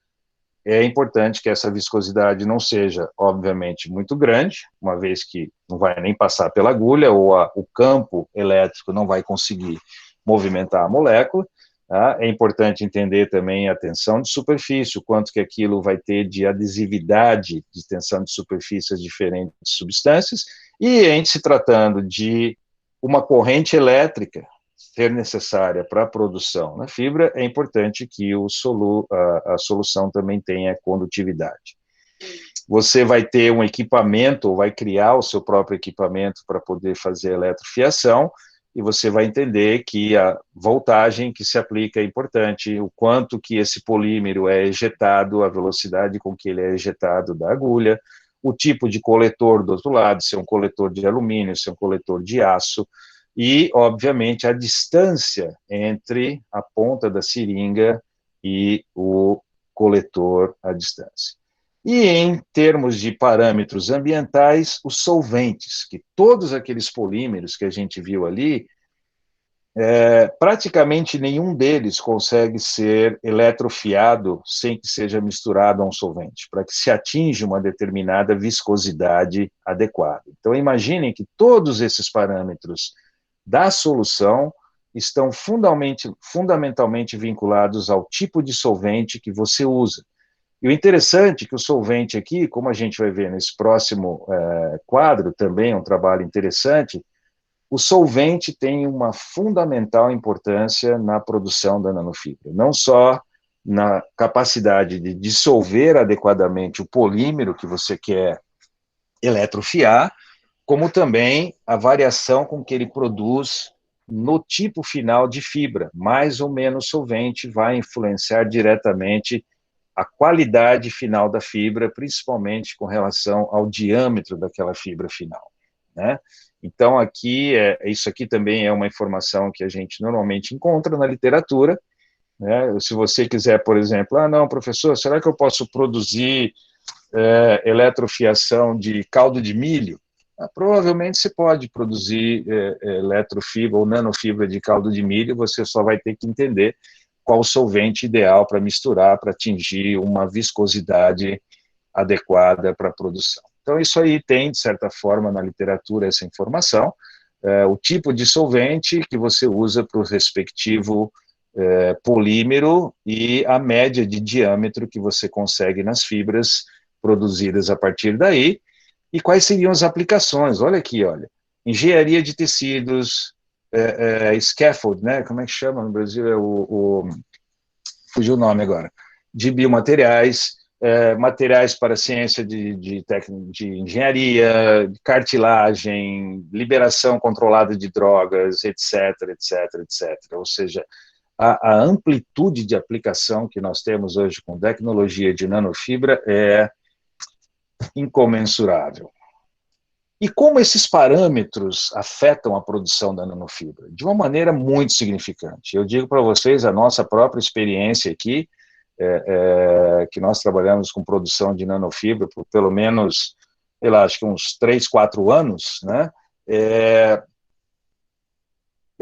é importante que essa viscosidade não seja, obviamente, muito grande, uma vez que não vai nem passar pela agulha, ou o campo elétrico não vai conseguir movimentar a molécula. Tá? É importante entender também a tensão de superfície, o quanto que aquilo vai ter de adesividade de tensão de superfície a diferentes substâncias, e em se tratando de uma corrente elétrica ser necessária para a produção na fibra, é importante que a solução também tenha condutividade. Você vai ter um equipamento, ou vai criar o seu próprio equipamento para poder fazer eletrofiação, e você vai entender que a voltagem que se aplica é importante, o quanto que esse polímero é ejetado, a velocidade com que ele é ejetado da agulha, o tipo de coletor do outro lado, se é um coletor de alumínio, se é um coletor de aço, e, obviamente, a distância entre a ponta da seringa e o coletor à distância. E em termos de parâmetros ambientais, os solventes, que todos aqueles polímeros que a gente viu ali, praticamente nenhum deles consegue ser eletrofiado sem que seja misturado a um solvente, para que se atinja uma determinada viscosidade adequada. Então, imaginem que todos esses parâmetros da solução estão fundamentalmente vinculados ao tipo de solvente que você usa. E o interessante é que o solvente aqui, como a gente vai ver nesse próximo quadro, também é um trabalho interessante, o solvente tem uma fundamental importância na produção da nanofibra, não só na capacidade de dissolver adequadamente o polímero que você quer eletrofiar, como também a variação com que ele produz no tipo final de fibra. Mais ou menos solvente vai influenciar diretamente a qualidade final da fibra, principalmente com relação ao diâmetro daquela fibra final, né? Então, isso aqui também é uma informação que a gente normalmente encontra na literatura, né? Se você quiser, por exemplo, não, professor, será que eu posso produzir eletrofiação de caldo de milho? Provavelmente você pode produzir eletrofibra ou nanofibra de caldo de milho, você só vai ter que entender qual o solvente ideal para misturar, para atingir uma viscosidade adequada para a produção. Então, isso aí tem, de certa forma, na literatura, essa informação, o tipo de solvente que você usa para o respectivo polímero e a média de diâmetro que você consegue nas fibras produzidas a partir daí, e quais seriam as aplicações. Olha aqui, olha, engenharia de tecidos, scaffold, né? Como é que chama no Brasil? Fugiu o nome agora. De biomateriais, materiais para ciência de engenharia, cartilagem, liberação controlada de drogas, etc, etc, etc. Ou seja, a amplitude de aplicação que nós temos hoje com tecnologia de nanofibra é incomensurável. E como esses parâmetros afetam a produção da nanofibra? De uma maneira muito significante. Eu digo para vocês, a nossa própria experiência aqui, que nós trabalhamos com produção de nanofibra por pelo menos, sei lá, acho que uns 3, 4 anos, né? É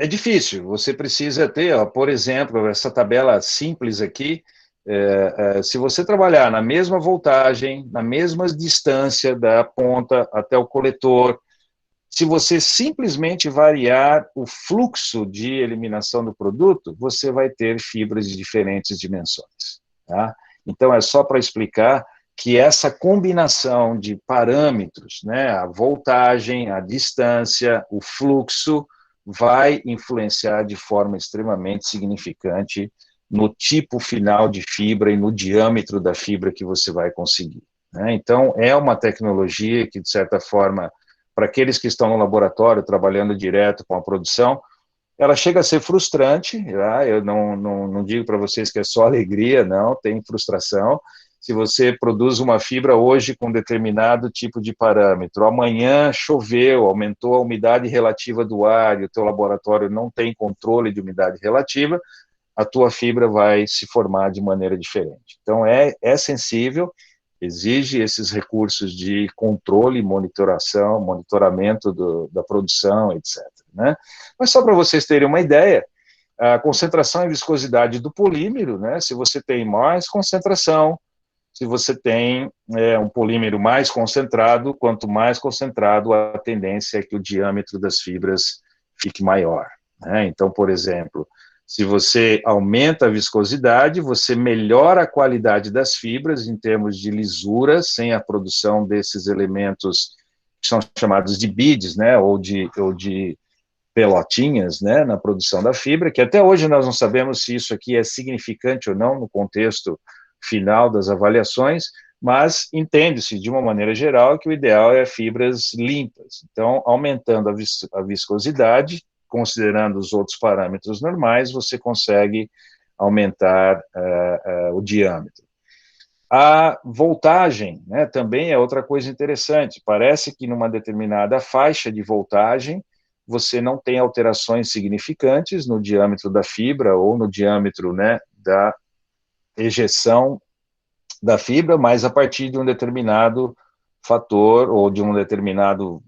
difícil, você precisa ter, ó, por exemplo, essa tabela simples aqui, se você trabalhar na mesma voltagem, na mesma distância da ponta até o coletor, se você simplesmente variar o fluxo de eliminação do produto, você vai ter fibras de diferentes dimensões. Tá? Então, é só para explicar que essa combinação de parâmetros, né, a voltagem, a distância, o fluxo, vai influenciar de forma extremamente significante no tipo final de fibra e no diâmetro da fibra que você vai conseguir. Né? Então, é uma tecnologia que, de certa forma, para aqueles que estão no laboratório trabalhando direto com a produção, ela chega a ser frustrante, tá? Eu não digo para vocês que é só alegria, não, tem frustração. Se você produz uma fibra hoje com determinado tipo de parâmetro, amanhã choveu, aumentou a umidade relativa do ar e o teu laboratório não tem controle de umidade relativa, a tua fibra vai se formar de maneira diferente. Então, é sensível, exige esses recursos de controle, monitoração, monitoramento da produção, etc. Né? Mas só para vocês terem uma ideia, a concentração e viscosidade do polímero, né? Se você tem mais concentração, se você tem um polímero mais concentrado, quanto mais concentrado, a tendência é que o diâmetro das fibras fique maior. Né? Então, por exemplo, se você aumenta a viscosidade, você melhora a qualidade das fibras em termos de lisura, sem a produção desses elementos que são chamados de beads, né, ou de pelotinhas, né, na produção da fibra, que até hoje nós não sabemos se isso aqui é significante ou não no contexto final das avaliações, mas entende-se de uma maneira geral que o ideal é fibras limpas. Então, aumentando a viscosidade, considerando os outros parâmetros normais, você consegue aumentar o diâmetro. A voltagem, né, também é outra coisa interessante. Parece que numa determinada faixa de voltagem, você não tem alterações significantes no diâmetro da fibra ou no diâmetro, né, da ejeção da fibra, mas a partir de um determinado fator ou de um determinado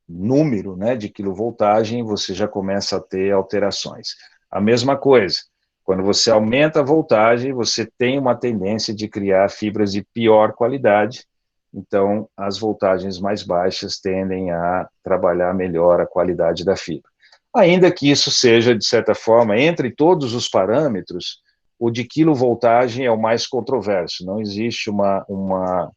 número, né, de quilovoltagem, você já começa a ter alterações. A mesma coisa, quando você aumenta a voltagem, você tem uma tendência de criar fibras de pior qualidade, então as voltagens mais baixas tendem a trabalhar melhor a qualidade da fibra. Ainda que isso seja, de certa forma, entre todos os parâmetros, o de quilovoltagem é o mais controverso, não existe uma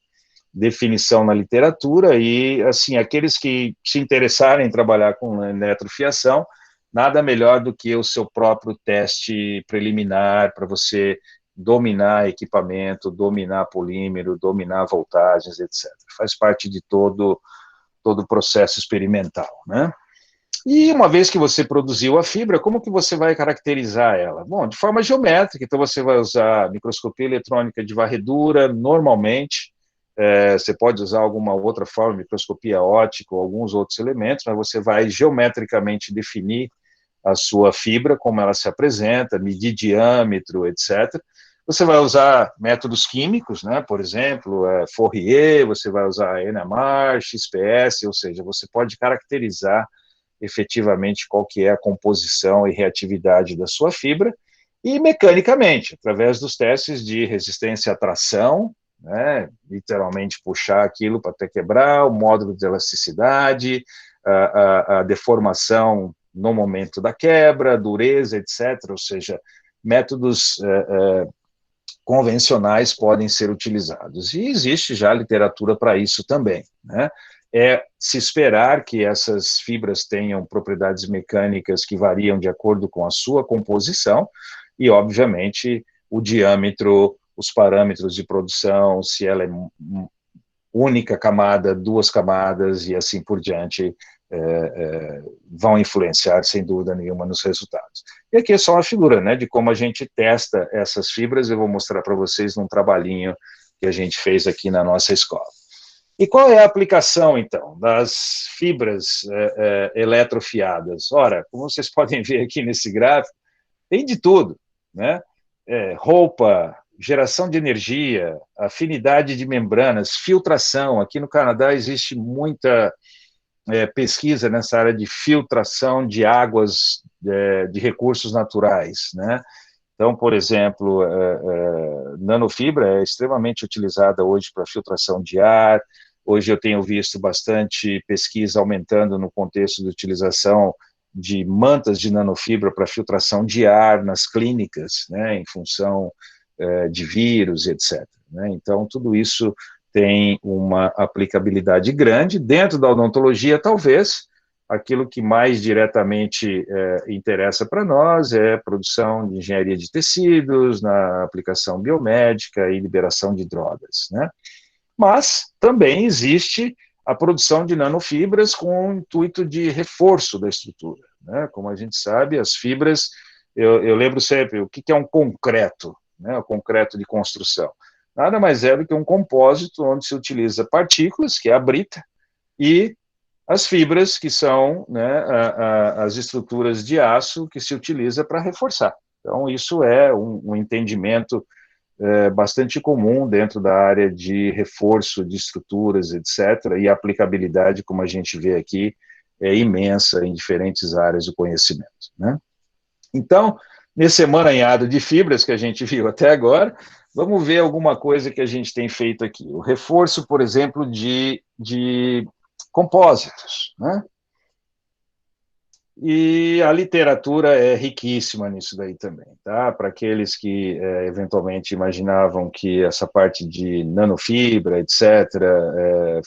definição na literatura e, assim, aqueles que se interessarem em trabalhar com eletrofiação, nada melhor do que o seu próprio teste preliminar para você dominar equipamento, dominar polímero, dominar voltagens, etc. Faz parte de todo o processo experimental, né? E uma vez que você produziu a fibra, como que você vai caracterizar ela? Bom, de forma geométrica, então você vai usar microscopia eletrônica de varredura, normalmente, você pode usar alguma outra forma, microscopia ótica ou alguns outros elementos, mas você vai geometricamente definir a sua fibra, como ela se apresenta, medir diâmetro, etc. Você vai usar métodos químicos, né? Por exemplo, Fourier, você vai usar NMR, XPS, ou seja, você pode caracterizar efetivamente qual que é a composição e reatividade da sua fibra, e mecanicamente, através dos testes de resistência à tração, né, literalmente puxar aquilo para até quebrar, o módulo de elasticidade, a deformação no momento da quebra, dureza, etc. Ou seja, métodos convencionais podem ser utilizados. E existe já literatura para isso também, né? É se esperar que essas fibras tenham propriedades mecânicas que variam de acordo com a sua composição e, obviamente, o diâmetro, os parâmetros de produção, se ela é única camada, duas camadas e assim por diante, vão influenciar, sem dúvida nenhuma, nos resultados. E aqui é só uma figura, né, de como a gente testa essas fibras. Eu vou mostrar para vocês num trabalhinho que a gente fez aqui na nossa escola. E qual é a aplicação, então, das fibras eletrofiadas? Ora, como vocês podem ver aqui nesse gráfico, tem de tudo, né? Roupa, geração de energia, afinidade de membranas, filtração. Aqui no Canadá existe muita pesquisa nessa área de filtração de águas de recursos naturais, né? Então, por exemplo, nanofibra é extremamente utilizada hoje para filtração de ar. Hoje eu tenho visto bastante pesquisa aumentando no contexto de utilização de mantas de nanofibra para filtração de ar nas clínicas, né, em função de vírus, etc. Né? Então, tudo isso tem uma aplicabilidade grande. Dentro da odontologia, talvez, aquilo que mais diretamente interessa para nós é a produção de engenharia de tecidos, na aplicação biomédica e liberação de drogas, né? Mas também existe a produção de nanofibras com o intuito de reforço da estrutura, né? Como a gente sabe, as fibras, eu lembro sempre, o que é um concreto, né? O concreto de construção. Nada mais é do que um compósito onde se utiliza partículas, que é a brita, e as fibras, que são, né, as estruturas de aço que se utiliza para reforçar. Então, isso é um entendimento bastante comum dentro da área de reforço de estruturas, etc., e a aplicabilidade, como a gente vê aqui, é imensa em diferentes áreas do conhecimento, né? Então, nesse emaranhado de fibras que a gente viu até agora, vamos ver alguma coisa que a gente tem feito aqui. O reforço, por exemplo, de compósitos, né? E a literatura é riquíssima nisso daí também, tá? Para aqueles que eventualmente imaginavam que essa parte de nanofibra, etc.,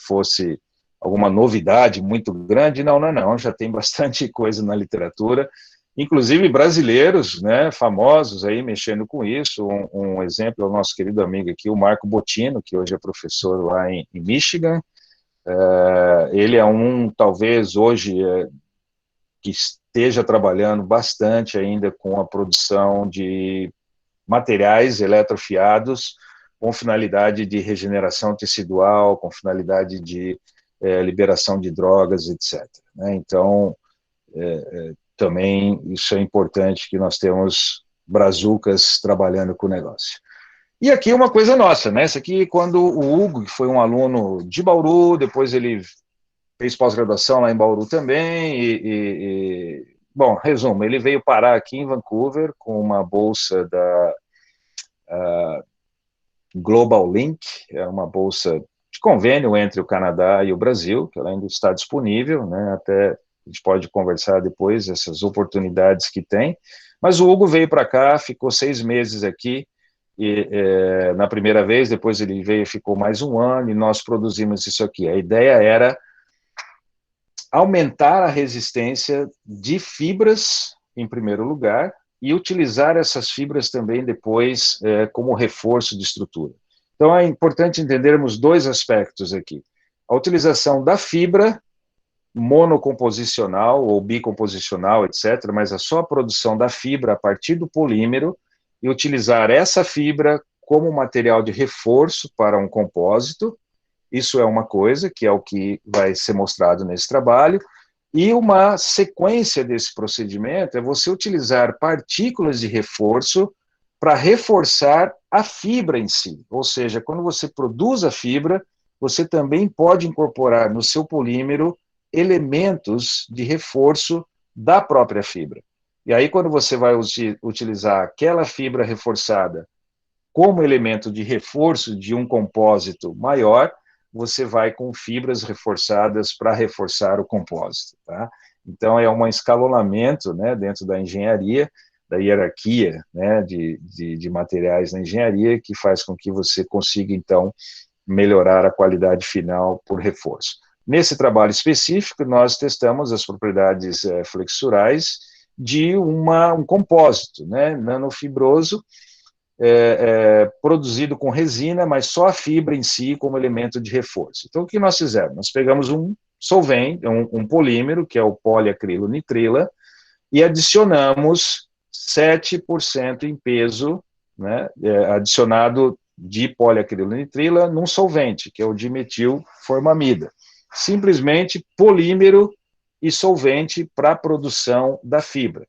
fosse alguma novidade muito grande, não, não, não, já tem bastante coisa na literatura, inclusive brasileiros, né, famosos aí mexendo com isso. Um exemplo é o nosso querido amigo aqui, o Marco Bottino, que hoje é professor lá em Michigan. Ele é talvez hoje, que esteja trabalhando bastante ainda com a produção de materiais eletrofiados com finalidade de regeneração tecidual, com finalidade de liberação de drogas, etc. Né? Então, também isso é importante, que nós temos brazucas trabalhando com o negócio. E aqui uma coisa nossa, né? Essa aqui, quando o Hugo, que foi um aluno de Bauru, depois ele fez pós-graduação lá em Bauru também, bom, resumo, ele veio parar aqui em Vancouver com uma bolsa da Global Link, é uma bolsa de convênio entre o Canadá e o Brasil, que ela ainda está disponível, né? Até a gente pode conversar depois essas oportunidades que tem. Mas o Hugo veio para cá, ficou 6 meses aqui, na primeira vez, depois ele veio e ficou mais um ano, e nós produzimos isso aqui. A ideia era aumentar a resistência de fibras, em primeiro lugar, e utilizar essas fibras também depois como reforço de estrutura. Então, é importante entendermos 2 aspectos aqui. A utilização da fibra monocomposicional ou bicomposicional, etc., mas a só produção da fibra a partir do polímero, e utilizar essa fibra como material de reforço para um compósito. Isso é uma coisa, que é o que vai ser mostrado nesse trabalho. E uma sequência desse procedimento é você utilizar partículas de reforço para reforçar a fibra em si, ou seja, quando você produz a fibra, você também pode incorporar no seu polímero elementos de reforço da própria fibra. E aí, quando você vai utilizar aquela fibra reforçada como elemento de reforço de um compósito maior, você vai com fibras reforçadas para reforçar o compósito. Tá? Então, é um escalonamento, né, dentro da engenharia, da hierarquia, né, de materiais na engenharia, que faz com que você consiga, então, melhorar a qualidade final por reforço. Nesse trabalho específico, nós testamos as propriedades flexurais de um compósito, né, nanofibroso, produzido com resina, mas só a fibra em si como elemento de reforço. Então, o que nós fizemos? Nós pegamos um solvente, um polímero, que é o poliacrilonitrila, e adicionamos 7% em peso, né, adicionado de poliacrilonitrila num solvente, que é o dimetilformamida. Simplesmente polímero e solvente para a produção da fibra.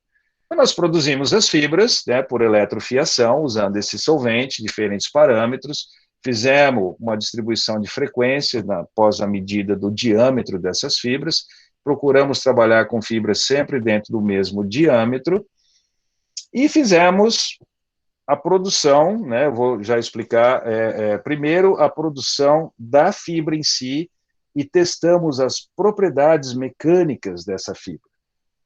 Nós produzimos as fibras, né, por eletrofiação, usando esse solvente, diferentes parâmetros, fizemos uma distribuição de frequência após a medida do diâmetro dessas fibras, procuramos trabalhar com fibras sempre dentro do mesmo diâmetro, e fizemos a produção, né, eu vou já explicar, primeiro a produção da fibra em si, e testamos as propriedades mecânicas dessa fibra.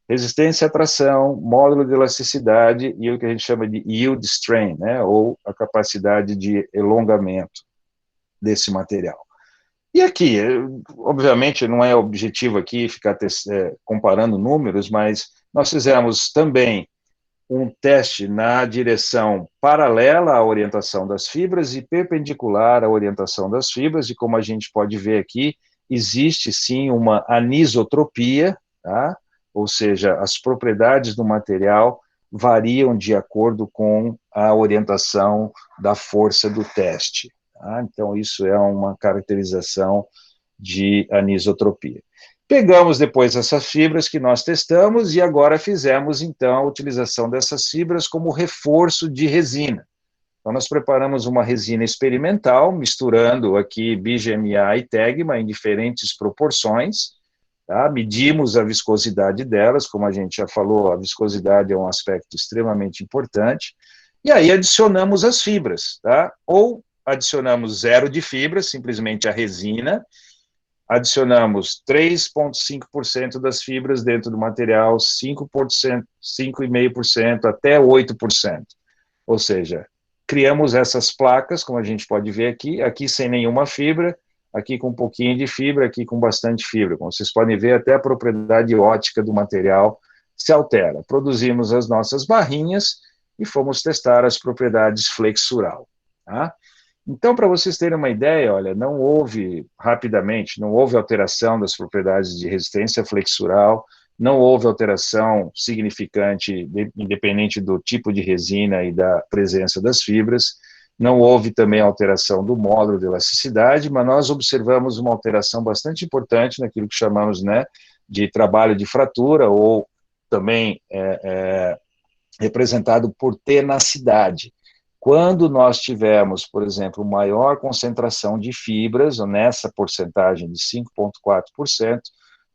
Resistência à tração, módulo de elasticidade e o que a gente chama de yield strain, né, ou a capacidade de elongamento desse material. E aqui, obviamente, não é objetivo aqui ficar comparando números, mas nós fizemos também um teste na direção paralela à orientação das fibras e perpendicular à orientação das fibras, e como a gente pode ver aqui, existe sim uma anisotropia, tá? Ou seja, as propriedades do material variam de acordo com a orientação da força do teste. Tá? Então, isso é uma caracterização de anisotropia. Pegamos depois essas fibras que nós testamos e agora fizemos, então, a utilização dessas fibras como reforço de resina. Então, nós preparamos uma resina experimental, misturando aqui BGMA e Tegma em diferentes proporções, tá? Medimos a viscosidade delas, como a gente já falou, a viscosidade é um aspecto extremamente importante, e aí adicionamos as fibras, tá? Ou adicionamos zero de fibras, simplesmente a resina, adicionamos 3,5% das fibras dentro do material, 5%, 5,5% até 8%. Ou seja, criamos essas placas, como a gente pode ver aqui sem nenhuma fibra, aqui com um pouquinho de fibra, aqui com bastante fibra. Como vocês podem ver, até a propriedade ótica do material se altera. Produzimos as nossas barrinhas e fomos testar as propriedades flexural. Tá? Então, para vocês terem uma ideia, olha, não houve alteração das propriedades de resistência flexural, não houve alteração significante, independente do tipo de resina e da presença das fibras, não houve também alteração do módulo de elasticidade, mas nós observamos uma alteração bastante importante naquilo que chamamos, né, de trabalho de fratura, ou também representado por tenacidade. Quando nós tivermos, por exemplo, maior concentração de fibras, nessa porcentagem de 5,4%,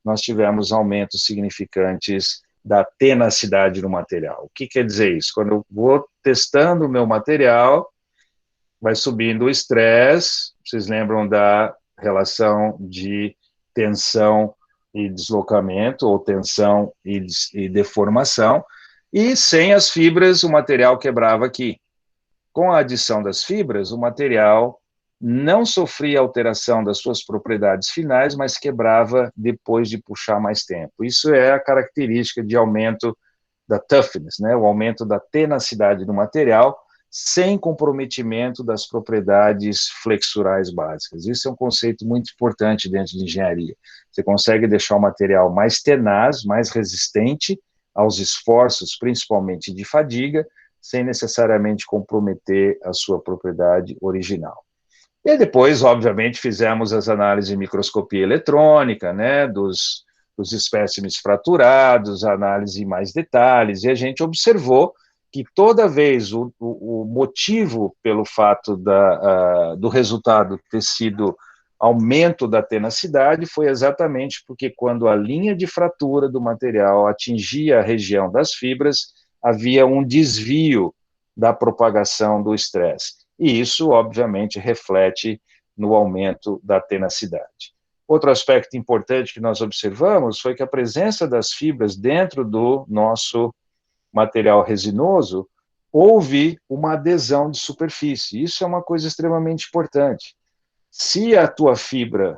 nós tivemos aumentos significantes da tenacidade do material. O que quer dizer isso? Quando eu vou testando o meu material, vai subindo o estresse, vocês lembram da relação de tensão e deslocamento, ou tensão e deformação, e sem as fibras o material quebrava aqui. Com a adição das fibras, o material não sofria alteração das suas propriedades finais, mas quebrava depois de puxar mais tempo. Isso é a característica de aumento da toughness, né? O aumento da tenacidade do material, sem comprometimento das propriedades flexurais básicas. Isso é um conceito muito importante dentro de engenharia. Você consegue deixar o material mais tenaz, mais resistente aos esforços, principalmente de fadiga, sem necessariamente comprometer a sua propriedade original. E depois, obviamente, fizemos as análises de microscopia eletrônica, né, dos espécimes fraturados, análise em mais detalhes, e a gente observou que toda vez o motivo pelo fato do resultado ter sido aumento da tenacidade foi exatamente porque quando a linha de fratura do material atingia a região das fibras, havia um desvio da propagação do estresse. E isso, obviamente, reflete no aumento da tenacidade. Outro aspecto importante que nós observamos foi que a presença das fibras dentro do nosso material resinoso, houve uma adesão de superfície. Isso é uma coisa extremamente importante. Se a tua fibra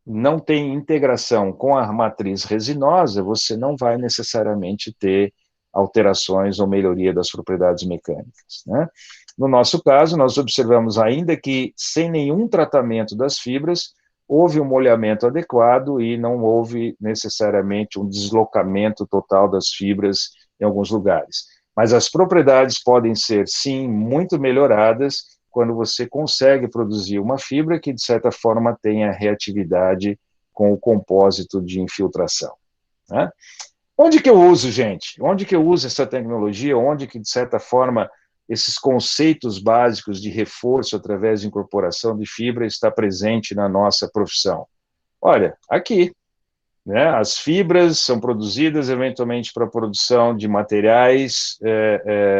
não tem integração com a matriz resinosa, você não vai necessariamente ter alterações ou melhoria das propriedades mecânicas, né? No nosso caso, nós observamos ainda que sem nenhum tratamento das fibras, houve um molhamento adequado e não houve necessariamente um deslocamento total das fibras em alguns lugares. Mas as propriedades podem ser, sim, muito melhoradas quando você consegue produzir uma fibra que, de certa forma, tenha reatividade com o compósito de infiltração, né? Onde que eu uso, gente? Onde que eu uso essa tecnologia? Onde que, de certa forma, esses conceitos básicos de reforço através de incorporação de fibra está presente na nossa profissão? Olha, aqui, né? As fibras são produzidas eventualmente para a produção de materiais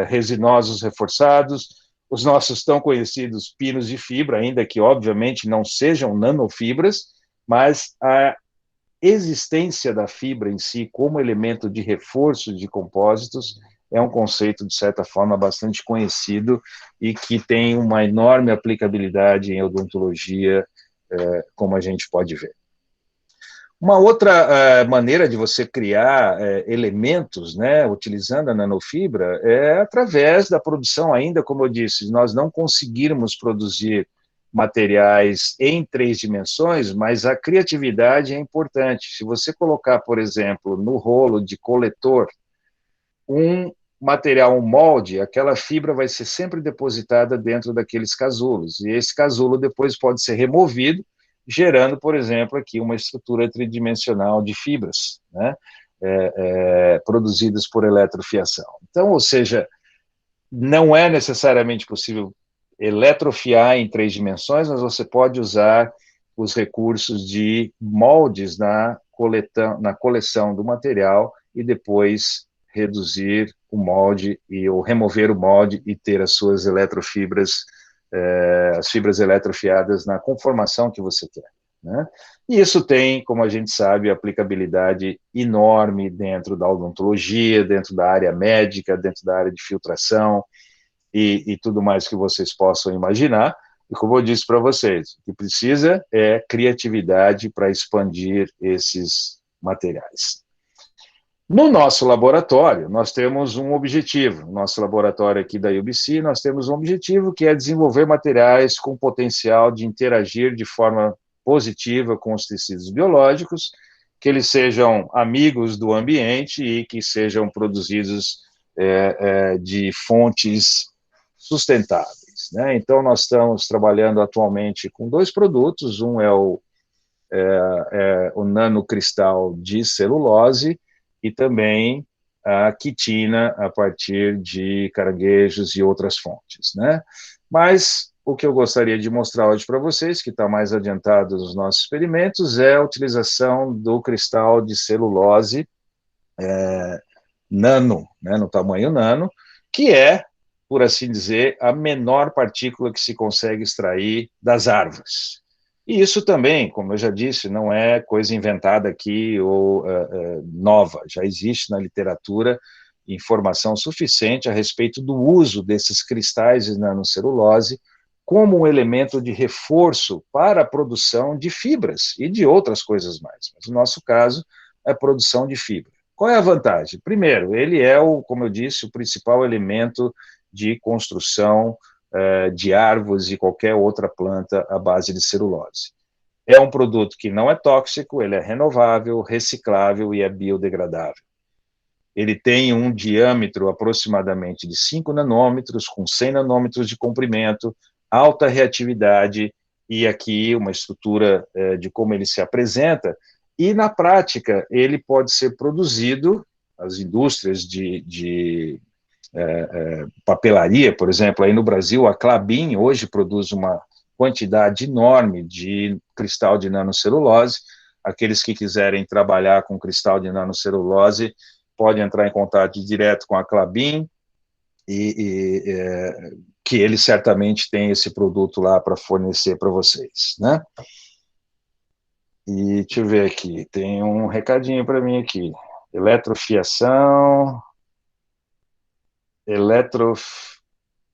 resinosos reforçados, os nossos tão conhecidos pinos de fibra, ainda que obviamente não sejam nanofibras, mas a existência da fibra em si como elemento de reforço de compósitos é um conceito, de certa forma, bastante conhecido e que tem uma enorme aplicabilidade em odontologia, como a gente pode ver. Uma outra maneira de você criar elementos, né, utilizando a nanofibra, é através da produção ainda, como eu disse, nós não conseguirmos produzir materiais em 3 dimensões, mas a criatividade é importante. Se você colocar, por exemplo, no rolo de coletor, um material, um molde, aquela fibra vai ser sempre depositada dentro daqueles casulos, e esse casulo depois pode ser removido, gerando, por exemplo, aqui uma estrutura tridimensional de fibras, né, produzidas por eletrofiação. Então, ou seja, não é necessariamente possível eletrofiar em 3 dimensões, mas você pode usar os recursos de moldes na coleção do material e depois reduzir o molde ou remover o molde e ter as suas eletrofibras, as fibras eletrofiadas na conformação que você quer, né? E isso tem, como a gente sabe, aplicabilidade enorme dentro da odontologia, dentro da área médica, dentro da área de filtração e tudo mais que vocês possam imaginar. E como eu disse para vocês, o que precisa é criatividade para expandir esses materiais. No nosso laboratório, nós temos um objetivo. No nosso laboratório aqui da UBC, nós temos um objetivo que é desenvolver materiais com potencial de interagir de forma positiva com os tecidos biológicos, que eles sejam amigos do ambiente e que sejam produzidos de fontes sustentáveis, né? Então, nós estamos trabalhando atualmente com 2 produtos. Um é o nanocristal de celulose, e também a quitina a partir de caranguejos e outras fontes, né? Mas o que eu gostaria de mostrar hoje para vocês, que está mais adiantado nos nossos experimentos, é a utilização do cristal de celulose nano, né, no tamanho nano, que é, por assim dizer, a menor partícula que se consegue extrair das árvores. E isso também, como eu já disse, não é coisa inventada aqui ou nova. Já existe na literatura informação suficiente a respeito do uso desses cristais de nanocelulose como um elemento de reforço para a produção de fibras e de outras coisas mais. Mas no nosso caso, é a produção de fibra. Qual é a vantagem? Primeiro, ele é, como eu disse, o principal elemento de construção de árvores e qualquer outra planta à base de celulose. É um produto que não é tóxico, ele é renovável, reciclável e é biodegradável. Ele tem um diâmetro aproximadamente de 5 nanômetros, com 100 nanômetros de comprimento, alta reatividade e aqui uma estrutura de como ele se apresenta. E, na prática, ele pode ser produzido, as indústrias de papelaria, por exemplo, aí no Brasil, a Klabin hoje produz uma quantidade enorme de cristal de nanocelulose. Aqueles que quiserem trabalhar com cristal de nanocelulose podem entrar em contato direto com a Klabin, que eles certamente têm esse produto lá para fornecer para vocês, né? E deixa eu ver aqui, tem um recadinho para mim aqui. Eletrofiação,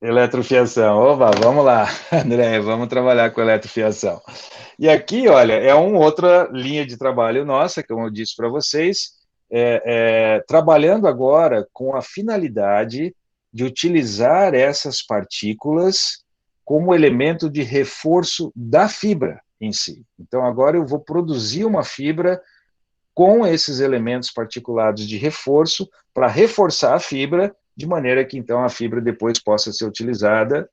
eletrofiação. Opa, vamos lá, André, vamos trabalhar com eletrofiação. E aqui, olha, é uma outra linha de trabalho nossa, como eu disse para vocês, trabalhando agora com a finalidade de utilizar essas partículas como elemento de reforço da fibra em si. Então, agora eu vou produzir uma fibra com esses elementos particulados de reforço para reforçar a fibra, de maneira que, então, a fibra depois possa ser utilizada,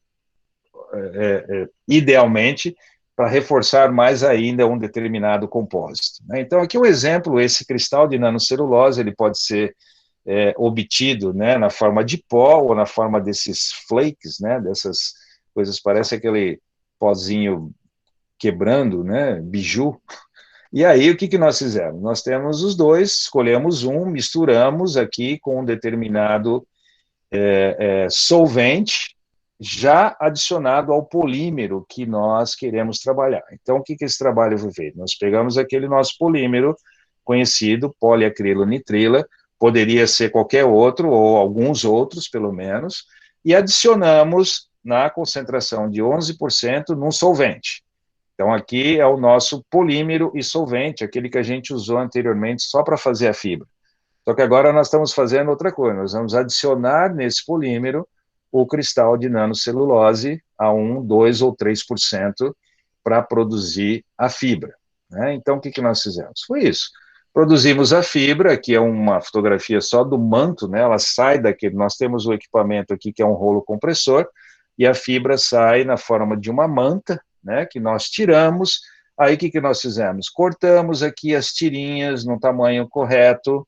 idealmente, para reforçar mais ainda um determinado compósito. Então, aqui um exemplo, esse cristal de nanocelulose, ele pode ser obtido, né, na forma de pó ou na forma desses flakes, né, dessas coisas, parece aquele pozinho quebrando, né, biju. E aí, o que nós fizemos? Nós temos os dois, escolhemos um, misturamos aqui com um determinado solvente, já adicionado ao polímero que nós queremos trabalhar. Então, o que esse trabalho foi feito? Nós pegamos aquele nosso polímero conhecido, poliacrilonitrila, poderia ser qualquer outro, ou alguns outros, pelo menos, e adicionamos na concentração de 11% num solvente. Então, aqui é o nosso polímero e solvente, aquele que a gente usou anteriormente só para fazer a fibra. Só que agora nós estamos fazendo outra coisa, nós vamos adicionar nesse polímero o cristal de nanocelulose a 1, 2 ou 3% para produzir a fibra. Né? Então, o que nós fizemos? Foi isso. Produzimos a fibra, que é uma fotografia só do manto, né? Ela sai daquele, nós temos o equipamento aqui que é um rolo compressor, e a fibra sai na forma de uma manta, né? Que nós tiramos. Aí, o que nós fizemos? Cortamos aqui as tirinhas no tamanho correto,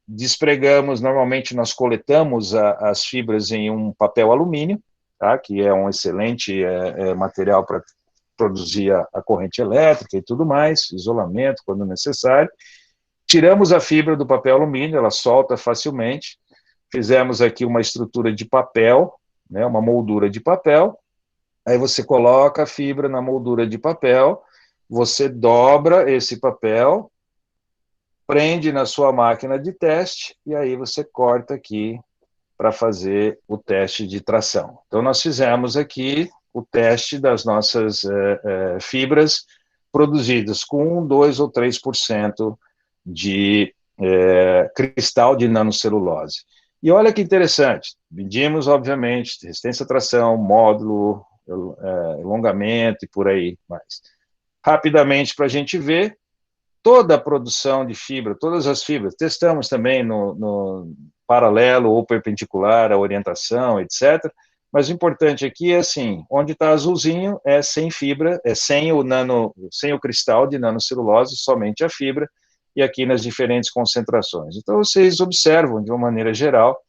despregamos, normalmente nós coletamos as fibras em um papel alumínio, tá? Que é um excelente material para produzir a corrente elétrica e tudo mais, isolamento quando necessário. Tiramos a fibra do papel alumínio, ela solta facilmente, fizemos aqui uma estrutura de papel, né, uma moldura de papel, aí você coloca a fibra na moldura de papel, você dobra esse papel, prende na sua máquina de teste, e aí você corta aqui para fazer o teste de tração. Então, nós fizemos aqui o teste das nossas fibras produzidas com 2 ou 3% de cristal de nanocelulose. E olha que interessante, medimos, obviamente, resistência à tração, módulo, alongamento e por aí mais. Rapidamente, para a gente ver, toda a produção de fibra, todas as fibras, testamos também no paralelo ou perpendicular, a orientação, etc. Mas o importante aqui é assim, onde está azulzinho é sem fibra, é sem o cristal de nanocelulose, somente a fibra, e aqui nas diferentes concentrações. Então, vocês observam, de uma maneira geral,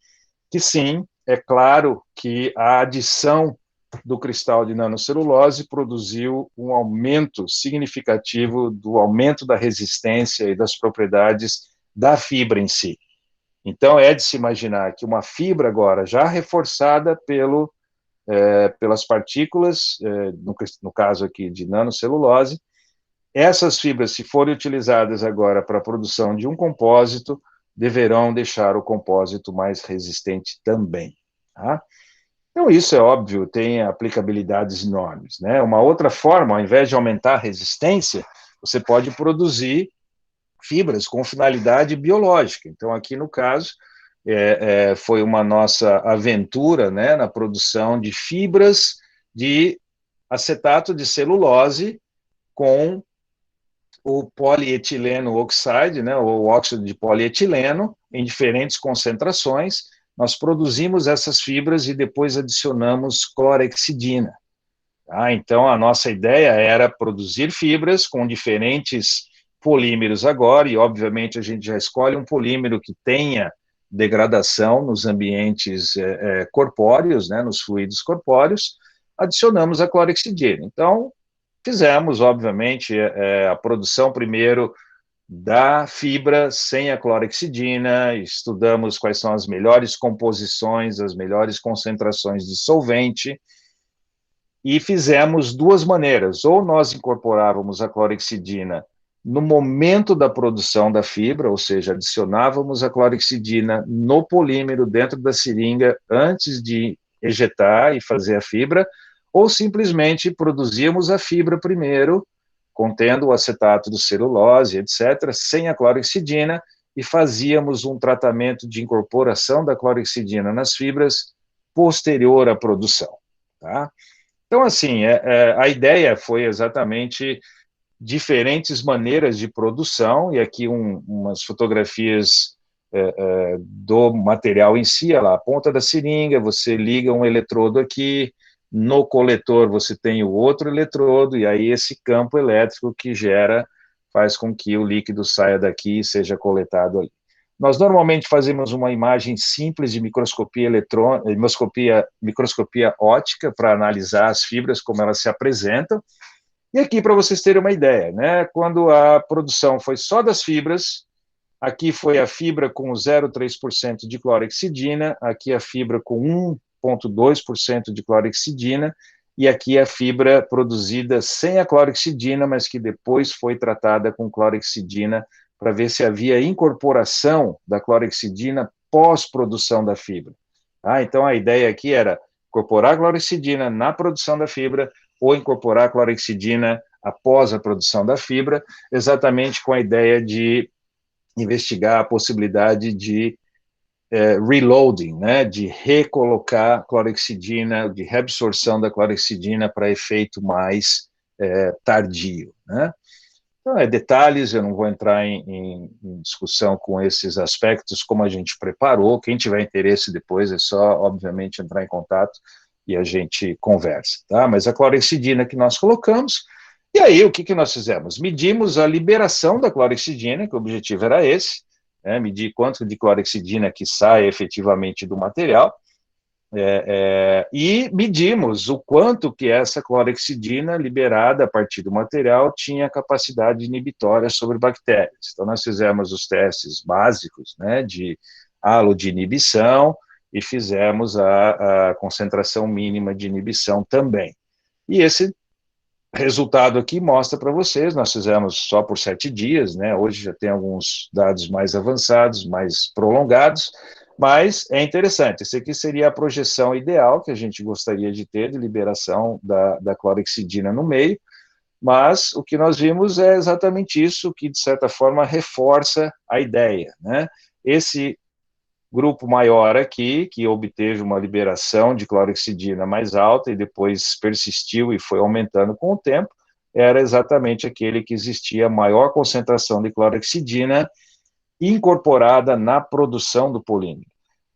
que sim, é claro que a adição do cristal de nanocelulose produziu um aumento significativo do aumento da resistência e das propriedades da fibra em si. Então, é de se imaginar que uma fibra agora, já reforçada pelas partículas, no caso aqui de nanocelulose, essas fibras, se forem utilizadas agora para a produção de um compósito, deverão deixar o compósito mais resistente também. Tá? Então, isso é óbvio, tem aplicabilidades enormes. Né? Uma outra forma, ao invés de aumentar a resistência, você pode produzir fibras com finalidade biológica. Então, aqui no caso, foi uma nossa aventura, né, na produção de fibras de acetato de celulose com o polietileno oxide, né, o óxido de polietileno, em diferentes concentrações. Nós produzimos essas fibras e depois adicionamos clorexidina. Tá? Então, a nossa ideia era produzir fibras com diferentes polímeros agora, e obviamente a gente já escolhe um polímero que tenha degradação nos ambientes corpóreos, né, nos fluidos corpóreos, adicionamos a clorexidina. Então, fizemos, obviamente, a produção primeiro da fibra sem a clorexidina, estudamos quais são as melhores composições, as melhores concentrações de solvente, e fizemos duas maneiras: ou nós incorporávamos a clorexidina no momento da produção da fibra, ou seja, adicionávamos a clorexidina no polímero dentro da seringa antes de ejetar e fazer a fibra, ou simplesmente produzíamos a fibra primeiro, contendo o acetato de celulose, etc., sem a clorexidina, e fazíamos um tratamento de incorporação da clorexidina nas fibras posterior à produção. Tá? Então, assim, a ideia foi exatamente diferentes maneiras de produção, e aqui umas fotografias do material em si, lá, a ponta da seringa, você liga um eletrodo aqui, no coletor você tem o outro eletrodo, e aí esse campo elétrico que faz com que o líquido saia daqui e seja coletado ali. Nós normalmente fazemos uma imagem simples de microscopia microscopia óptica para analisar as fibras, como elas se apresentam. E aqui, para vocês terem uma ideia, né, quando a produção foi só das fibras, aqui foi a fibra com 0,3% de clorexidina, aqui a fibra com 1,2% de clorexidina, e aqui a fibra produzida sem a clorexidina, mas que depois foi tratada com clorexidina, para ver se havia incorporação da clorexidina pós-produção da fibra. Então, a ideia aqui era incorporar a clorexidina na produção da fibra, ou incorporar a clorexidina após a produção da fibra, exatamente com a ideia de investigar a possibilidade de reloading, né, de recolocar clorexidina, de reabsorção da clorexidina para efeito mais tardio, né? Então, detalhes, eu não vou entrar em discussão com esses aspectos, como a gente preparou. Quem tiver interesse depois é só, obviamente, entrar em contato e a gente conversa, tá? Mas a clorexidina que nós colocamos, e aí o que nós fizemos? Medimos a liberação da clorexidina, que o objetivo era esse, né? Medir quanto de clorexidina que sai efetivamente do material, e medimos o quanto que essa clorexidina liberada a partir do material tinha capacidade inibitória sobre bactérias. Então, nós fizemos os testes básicos, né, de halo de inibição, e fizemos a concentração mínima de inibição também. E esse resultado aqui mostra para vocês, nós fizemos só por 7 dias, né, hoje já tem alguns dados mais avançados, mais prolongados, mas é interessante. Esse aqui seria a projeção ideal que a gente gostaria de ter de liberação da clorexidina no meio, mas o que nós vimos é exatamente isso, que de certa forma reforça a ideia, né? Esse grupo maior aqui, que obteve uma liberação de clorexidina mais alta e depois persistiu e foi aumentando com o tempo, era exatamente aquele que existia maior concentração de clorexidina incorporada na produção do polímero.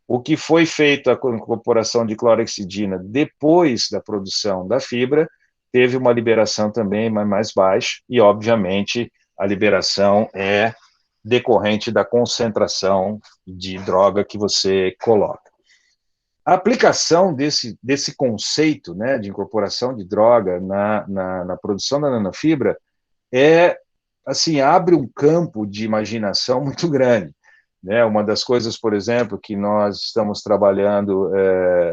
O que foi feito a incorporação de clorexidina depois da produção da fibra, teve uma liberação também mais baixa, e obviamente a liberação é decorrente da concentração de droga que você coloca. A aplicação desse conceito, né, de incorporação de droga na produção da nanofibra assim, abre um campo de imaginação muito grande, né? Uma das coisas, por exemplo, que nós estamos trabalhando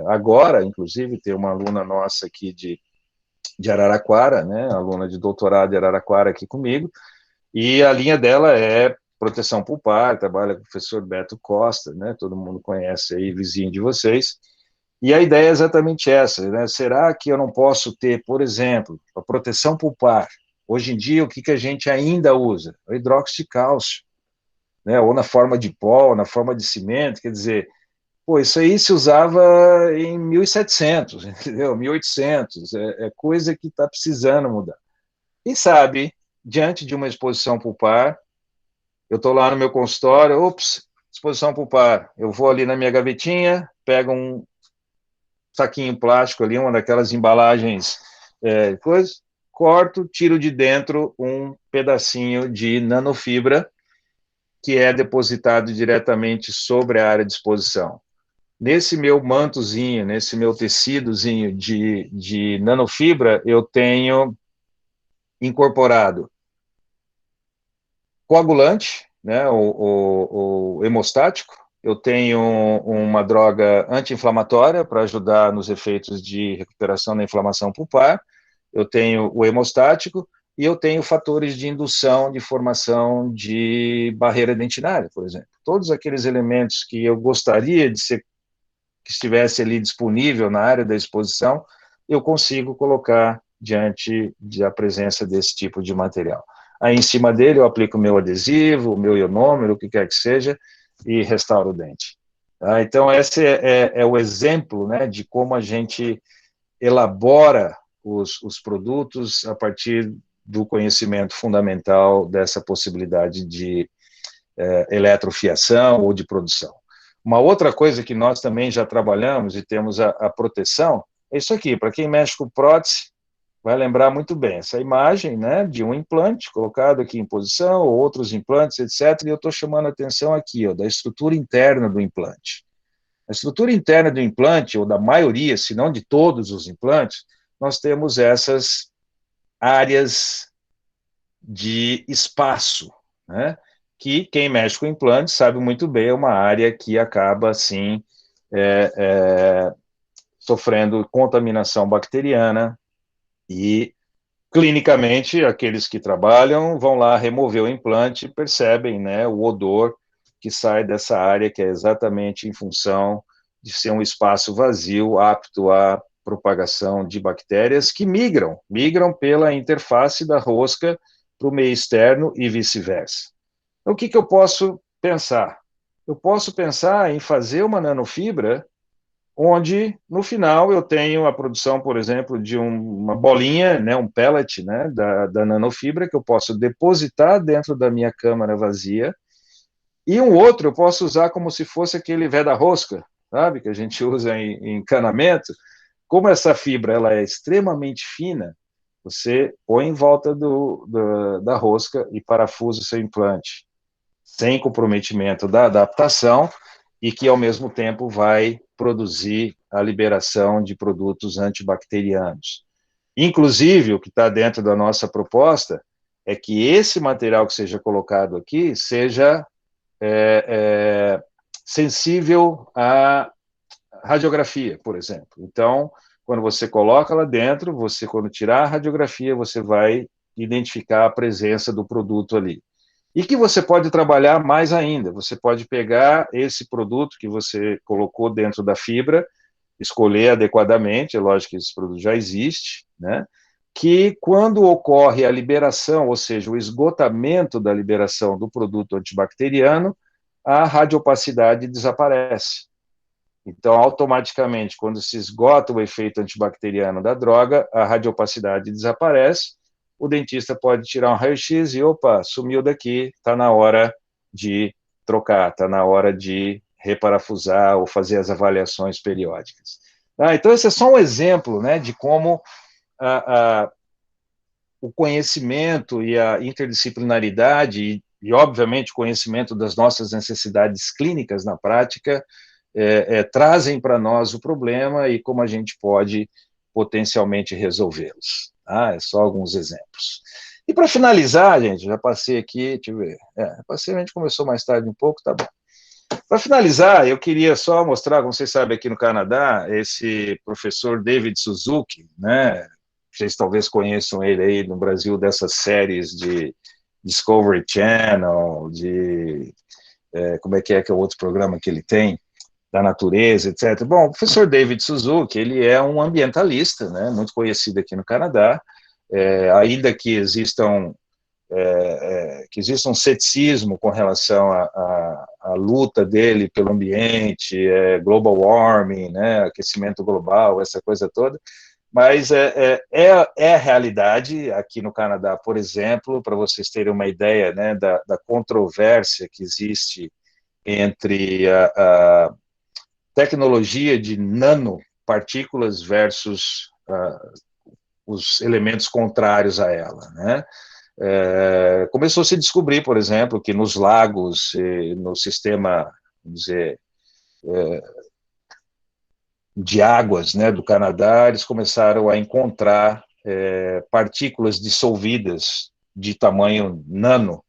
agora, inclusive, tem uma aluna nossa aqui de Araraquara, né, aluna de doutorado de Araraquara aqui comigo, e a linha dela é proteção pulpar, trabalha com o professor Beto Costa, né, todo mundo conhece aí, vizinho de vocês, e a ideia é exatamente essa, né? Será que eu não posso ter, por exemplo, a proteção pulpar? Hoje em dia, o que a gente ainda usa? O hidróxido de cálcio, né? Ou na forma de pó, ou na forma de cimento, quer dizer, isso aí se usava em 1700, entendeu? 1800, é coisa que está precisando mudar. Quem sabe, diante de uma exposição pulpar, eu estou lá no meu consultório, exposição pulpar, eu vou ali na minha gavetinha, pego um saquinho plástico ali, uma daquelas embalagens, corto, tiro de dentro um pedacinho de nanofibra, que é depositado diretamente sobre a área de exposição. Nesse meu mantozinho, nesse meu tecidozinho de nanofibra, eu tenho incorporado coagulante, né, o hemostático, eu tenho uma droga anti-inflamatória para ajudar nos efeitos de recuperação da inflamação pulpar, eu tenho o hemostático e eu tenho fatores de indução de formação de barreira dentinária, por exemplo. Todos aqueles elementos que eu gostaria de ser, que estivesse ali disponível na área da exposição, eu consigo colocar diante da presença desse tipo de material. Aí, em cima dele, eu aplico o meu adesivo, o meu ionômero, o que quer que seja, e restauro o dente. Tá? Então, esse é o exemplo, né, de como a gente elabora os produtos a partir do conhecimento fundamental dessa possibilidade de eletrofiação ou de produção. Uma outra coisa que nós também já trabalhamos e temos a proteção é isso aqui. Para quem mexe com prótese, vai lembrar muito bem essa imagem, né, de um implante colocado aqui em posição, ou outros implantes, etc. E eu estou chamando a atenção aqui, ó, da estrutura interna do implante. A estrutura interna do implante, ou da maioria, se não de todos os implantes, nós temos essas áreas de espaço, né, que quem mexe com implante sabe muito bem, é uma área que acaba, assim, sofrendo contaminação bacteriana e, clinicamente, aqueles que trabalham vão lá remover o implante e percebem, né, o odor que sai dessa área, que é exatamente em função de ser um espaço vazio, apto à propagação de bactérias que migram pela interface da rosca para o meio externo e vice-versa. Então, o que eu posso pensar? Eu posso pensar em fazer uma nanofibra onde, no final, eu tenho a produção, por exemplo, de uma bolinha, né, um pellet, né, da nanofibra, que eu posso depositar dentro da minha câmara vazia, e um outro eu posso usar como se fosse aquele veda-rosca, sabe, que a gente usa em encanamento. Como essa fibra ela é extremamente fina, você põe em volta da rosca e parafusa o seu implante, sem comprometimento da adaptação, e que, ao mesmo tempo, vai produzir a liberação de produtos antibacterianos. Inclusive, o que está dentro da nossa proposta é que esse material que seja colocado aqui seja sensível à radiografia, por exemplo. Então, quando você coloca lá dentro, você, quando tirar a radiografia, você vai identificar a presença do produto ali. E que você pode trabalhar mais ainda. Você pode pegar esse produto que você colocou dentro da fibra, escolher adequadamente, é lógico que esse produto já existe, né? Que quando ocorre a liberação, ou seja, o esgotamento da liberação do produto antibacteriano, a radiopacidade desaparece. Então, automaticamente, quando se esgota o efeito antibacteriano da droga, a radiopacidade desaparece, o dentista pode tirar um raio-x e, opa, sumiu daqui, está na hora de trocar, está na hora de reparafusar ou fazer as avaliações periódicas. Então, esse é só um exemplo, né, de como o conhecimento e a interdisciplinaridade obviamente, o conhecimento das nossas necessidades clínicas na prática trazem para nós o problema e como a gente pode potencialmente resolvê-los. É só alguns exemplos. E para finalizar, gente, já passei aqui, deixa eu ver, a gente começou mais tarde um pouco, tá bom. Para finalizar, eu queria só mostrar, como vocês sabem, aqui no Canadá, esse professor David Suzuki, né? Vocês talvez conheçam ele aí no Brasil, dessas séries de Discovery Channel, como é que é o outro programa que ele tem, da natureza, etc. Bom, o professor David Suzuki, ele é um ambientalista, né, muito conhecido aqui no Canadá, ainda que exista um ceticismo com relação à luta dele pelo ambiente, global warming, né, aquecimento global, essa coisa toda, mas é a realidade aqui no Canadá, por exemplo, para vocês terem uma ideia, né, da controvérsia que existe entre a tecnologia de nanopartículas versus os elementos contrários a ela, né? começou a se descobrir, por exemplo, que nos lagos, no sistema, vamos dizer, de águas, né, do Canadá, eles começaram a encontrar partículas dissolvidas de tamanho nano,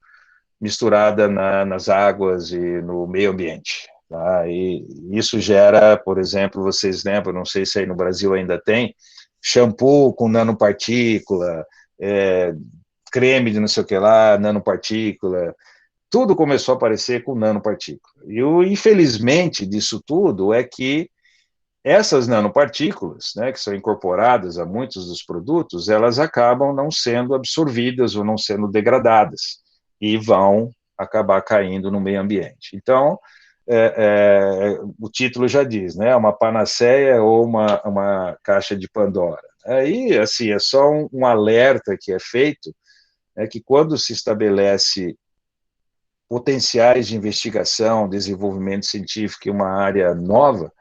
misturada nas águas e no meio ambiente. Tá? E isso gera, por exemplo, vocês lembram, não sei se aí no Brasil ainda tem, shampoo com nanopartícula, creme de não sei o que lá, nanopartícula, tudo começou a aparecer com nanopartícula. E o infelizmente disso tudo é que essas nanopartículas, né, que são incorporadas a muitos dos produtos, elas acabam não sendo absorvidas ou não sendo degradadas e vão acabar caindo no meio ambiente. Então, o título já diz, né, uma panaceia ou uma caixa de Pandora. Aí, assim, é só um alerta que é feito, é que quando se estabelece potenciais de investigação, desenvolvimento científico em uma área nova,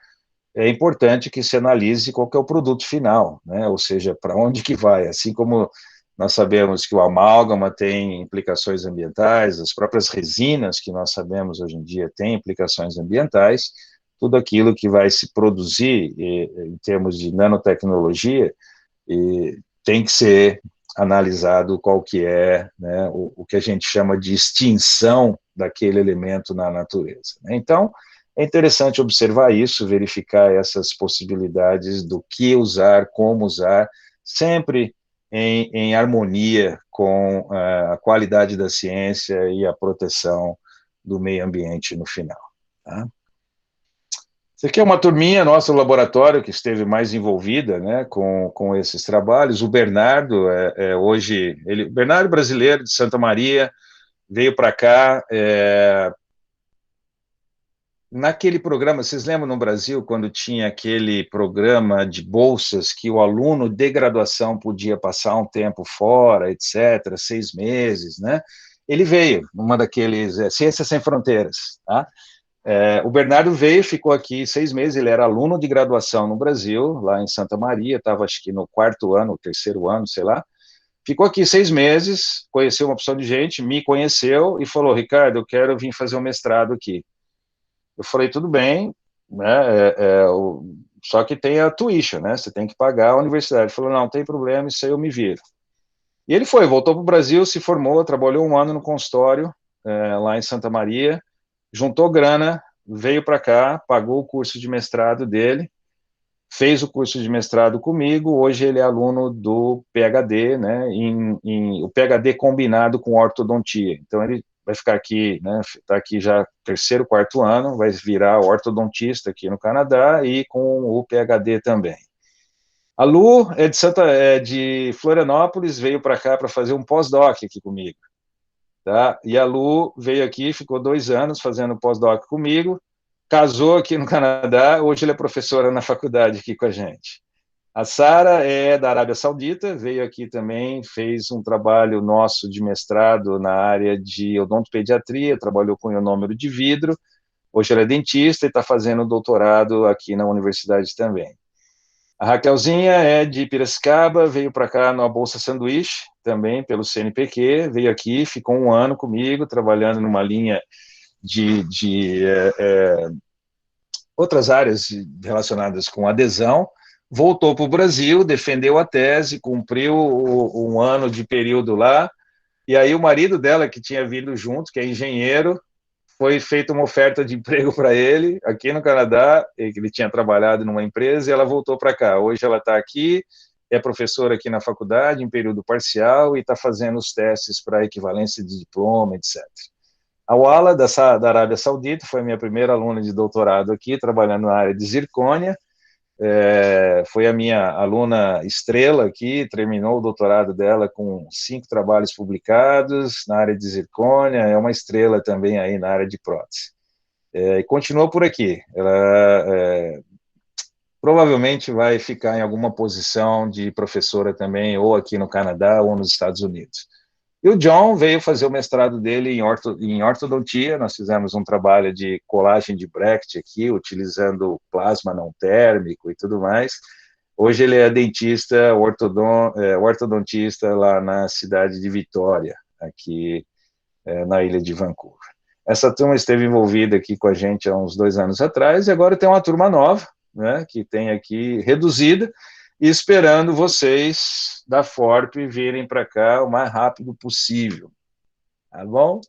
é importante que se analise qual que é o produto final, né? Ou seja, para onde que vai. Assim como nós sabemos que o amálgama tem implicações ambientais, as próprias resinas que nós sabemos hoje em dia têm implicações ambientais, tudo aquilo que vai se produzir em termos de nanotecnologia tem que ser analisado qual que é, né, o que a gente chama de extinção daquele elemento na natureza. Então, é interessante observar isso, verificar essas possibilidades do que usar, como usar, sempre em harmonia com a qualidade da ciência e a proteção do meio ambiente no final. Tá? Isso aqui é uma turminha nossa do laboratório que esteve mais envolvida, né, com esses trabalhos. O Bernardo, hoje, o Bernardo brasileiro de Santa Maria, veio para cá, naquele programa, vocês lembram no Brasil, quando tinha aquele programa de bolsas que o aluno de graduação podia passar um tempo fora, etc., 6 meses, né? Ele veio numa daqueles Ciências Sem Fronteiras, tá? O Bernardo veio, ficou aqui 6 meses, ele era aluno de graduação no Brasil, lá em Santa Maria, estava acho que no 4º ano, 3º ano, sei lá, ficou aqui 6 meses, conheceu uma opção de gente, me conheceu e falou, Ricardo, eu quero vir fazer um mestrado aqui. Eu falei, tudo bem, né, só que tem a tuition, né, você tem que pagar a universidade. Ele falou, não tem problema, isso aí eu me viro. E ele foi, voltou para o Brasil, se formou, trabalhou um ano no consultório, lá em Santa Maria, juntou grana, veio para cá, pagou o curso de mestrado dele, fez o curso de mestrado comigo, hoje ele é aluno do PhD, né, o PhD combinado com ortodontia. Então ele vai ficar aqui, né, está aqui já 3º, 4º ano, vai virar ortodontista aqui no Canadá e com o PhD também. A Lu é de Florianópolis, veio para cá para fazer um pós-doc aqui comigo. Tá? E a Lu veio aqui, ficou 2 anos fazendo pós-doc comigo, casou aqui no Canadá, hoje ela é professora na faculdade aqui com a gente. A Sara é da Arábia Saudita, veio aqui também, fez um trabalho nosso de mestrado na área de odontopediatria, trabalhou com ionômero de vidro, hoje ela é dentista e está fazendo doutorado aqui na universidade também. A Raquelzinha é de Piracicaba, veio para cá na Bolsa Sanduíche, também pelo CNPq, veio aqui, ficou 1 ano comigo, trabalhando numa linha de outras áreas relacionadas com adesão, voltou para o Brasil, defendeu a tese, cumpriu 1 ano de período lá, e aí o marido dela, que tinha vindo junto, que é engenheiro, foi feita uma oferta de emprego para ele, aqui no Canadá, ele tinha trabalhado numa empresa, e ela voltou para cá. Hoje ela está aqui, é professora aqui na faculdade, em período parcial, e está fazendo os testes para equivalência de diploma, etc. A Wala, da Arábia Saudita, foi minha primeira aluna de doutorado aqui, trabalhando na área de zircônia, foi a minha aluna estrela aqui, terminou o doutorado dela com 5 trabalhos publicados na área de zircônia, é uma estrela também aí na área de prótese. E continuou por aqui. Ela provavelmente vai ficar em alguma posição de professora também, ou aqui no Canadá ou nos Estados Unidos. E o John veio fazer o mestrado dele em ortodontia, nós fizemos um trabalho de colagem de Brecht aqui, utilizando plasma não térmico e tudo mais, Hoje ele é dentista, ortodontista lá na cidade de Vitória, aqui na ilha de Vancouver. Essa turma esteve envolvida aqui com a gente há uns 2 anos atrás, e agora tem uma turma nova, né, que tem aqui reduzida, e esperando vocês da FORP virem para cá o mais rápido possível. Tá bom?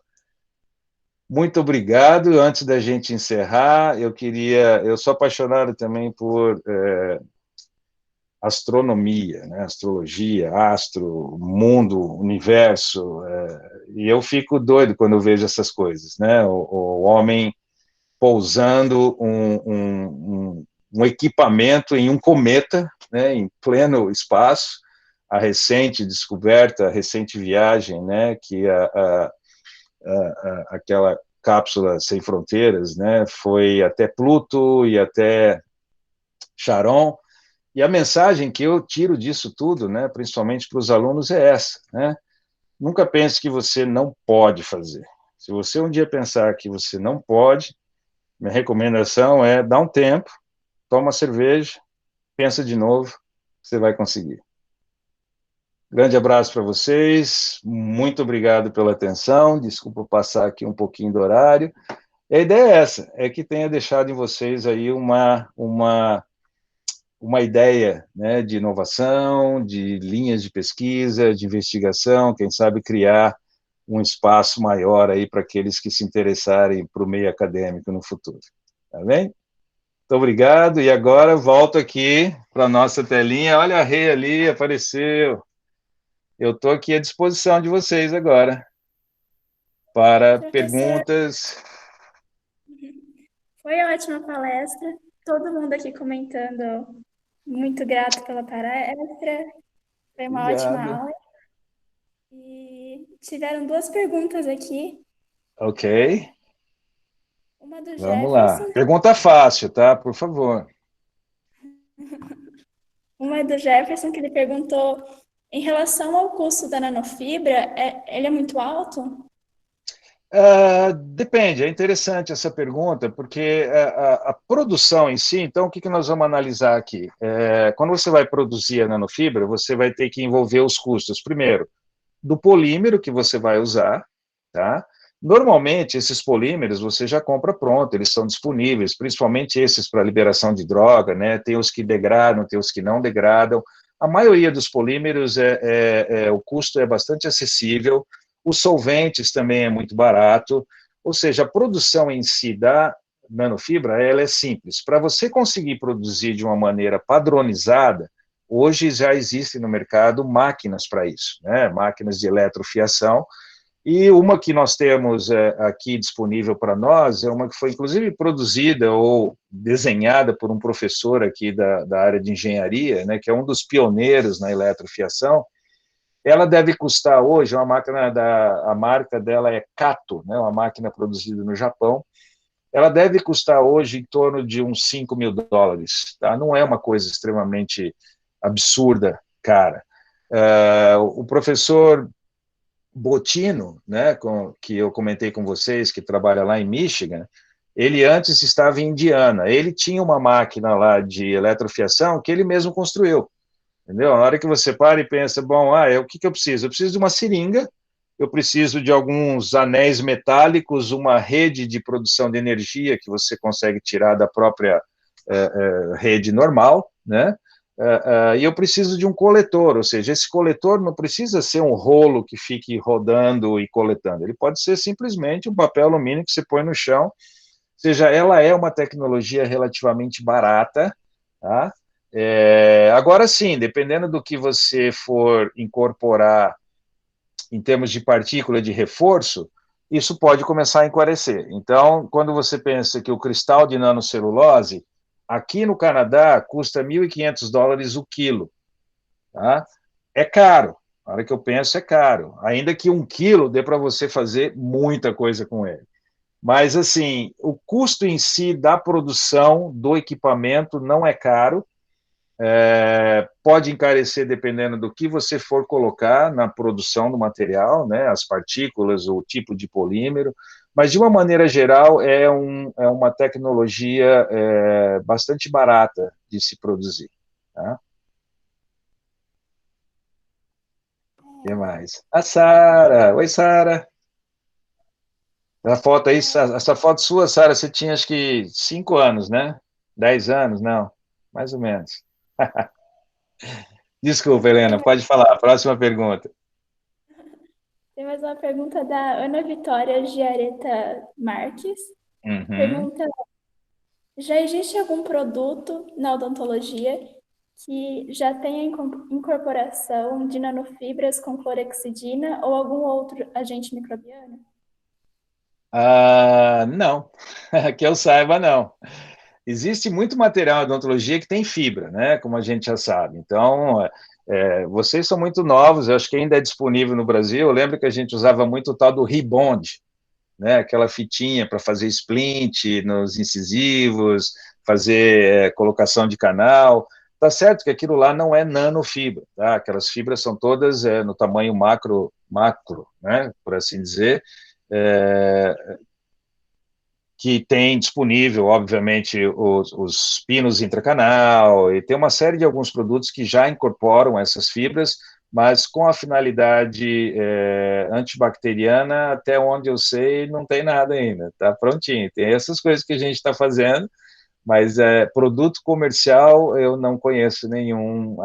Muito obrigado. Antes da gente encerrar, eu sou apaixonado também por astronomia, né? Astrologia, astro, mundo, universo, e eu fico doido quando eu vejo essas coisas, né? O homem pousando um equipamento em um cometa, né? Em pleno espaço, a recente descoberta, a recente viagem, né? Que aquela cápsula sem fronteiras, né? Foi até Pluto e até Charon. E a mensagem que eu tiro disso tudo, né, principalmente para os alunos, é essa, né? Nunca pense que você não pode fazer. Se você um dia pensar que você não pode, minha recomendação é dar um tempo, toma uma cerveja, pensa de novo, você vai conseguir. Grande abraço para vocês, muito obrigado pela atenção, desculpa passar aqui um pouquinho do horário. E a ideia é essa, é que tenha deixado em vocês aí uma ideia, né, de inovação, de linhas de pesquisa, de investigação, quem sabe criar um espaço maior aí para aqueles que se interessarem para o meio acadêmico no futuro. Tá bem? Muito obrigado, e agora volto aqui para a nossa telinha. Olha a Rê ali, apareceu. Eu estou aqui à disposição de vocês agora para Professor, perguntas. foi ótima palestra. Todo mundo aqui comentando, muito grato pela palestra. Foi uma ótima Obrigado. aula. E tiveram duas perguntas aqui. Ok, Uma do vamos lá. Jefferson. Pergunta fácil, tá? Por favor. Uma é do Jefferson, que ele perguntou em relação ao custo da nanofibra, ele é muito alto? Depende, é interessante essa pergunta, porque a produção em si, então, o que nós vamos analisar aqui? Quando você vai produzir a nanofibra, você vai ter que envolver os custos, primeiro, do polímero que você vai usar, tá? Normalmente, esses polímeros você já compra pronto, eles estão disponíveis, principalmente esses para liberação de droga, né? Tem os que degradam, tem os que não degradam. A maioria dos polímeros, o custo é bastante acessível, os solventes também é muito barato, ou seja, a produção em si da nanofibra, ela é simples. Para você conseguir produzir de uma maneira padronizada, hoje já existem no mercado máquinas para isso, né? Máquinas de eletrofiação, e uma que nós temos aqui disponível para nós é uma que foi, inclusive, produzida ou desenhada por um professor aqui da área de engenharia, né, que é um dos pioneiros na eletrofiação. Ela deve custar hoje, a marca dela é Kato, né, uma máquina produzida no Japão. Ela deve custar hoje em torno de uns US$ 5.000, tá? Não é uma coisa extremamente absurda, cara. O professor Botino, né, que eu comentei com vocês, que trabalha lá em Michigan, ele antes estava em Indiana. Ele tinha uma máquina lá de eletrofiação que ele mesmo construiu. Entendeu? Na hora que você para e pensa, bom, o que eu preciso? Eu preciso de uma seringa, eu preciso de alguns anéis metálicos, uma rede de produção de energia que você consegue tirar da própria rede normal, né? E eu preciso de um coletor, ou seja, esse coletor não precisa ser um rolo que fique rodando e coletando, ele pode ser simplesmente um papel alumínio que você põe no chão, ou seja, ela é uma tecnologia relativamente barata, tá? Agora sim, dependendo do que você for incorporar em termos de partícula de reforço, isso pode começar a encarecer. Então, quando você pensa que o cristal de nanocelulose, aqui no Canadá, custa US$ 1.500 o quilo, tá? É caro. Na hora que eu penso, é caro. Ainda que 1 quilo dê para você fazer muita coisa com ele. Mas, assim, o custo em si da produção do equipamento não é caro, pode encarecer dependendo do que você for colocar na produção do material, né, as partículas, o tipo de polímero, mas de uma maneira geral é uma tecnologia bastante barata de se produzir. Tá? que mais? A Sara. Oi, Sara. A foto aí, essa foto sua, Sara, você tinha acho que 5 anos, né? 10 anos, não, mais ou menos. Desculpa, Tem Helena, mais, pode falar. Próxima pergunta. tem mais uma pergunta da Ana Vitória Giareta Marques. Uhum. Pergunta: já existe algum produto na odontologia que já tenha incorporação de nanofibras com clorexidina ou algum outro agente microbiano? Não, que eu saiba, não. Existe muito material de odontologia que tem fibra, né? Como a gente já sabe. Então, vocês são muito novos, eu acho que ainda é disponível no Brasil. Eu lembro que a gente usava muito o tal do Rebond, né? Aquela fitinha para fazer splint nos incisivos, fazer colocação de canal. Tá certo que aquilo lá não é nanofibra, tá? Aquelas fibras são todas no tamanho macro, né? Por assim dizer. É, que tem disponível, obviamente, os pinos intracanal, e tem uma série de alguns produtos que já incorporam essas fibras, mas com a finalidade antibacteriana, até onde eu sei, não tem nada ainda, está prontinho. Tem essas coisas que a gente está fazendo, mas produto comercial eu não conheço nenhum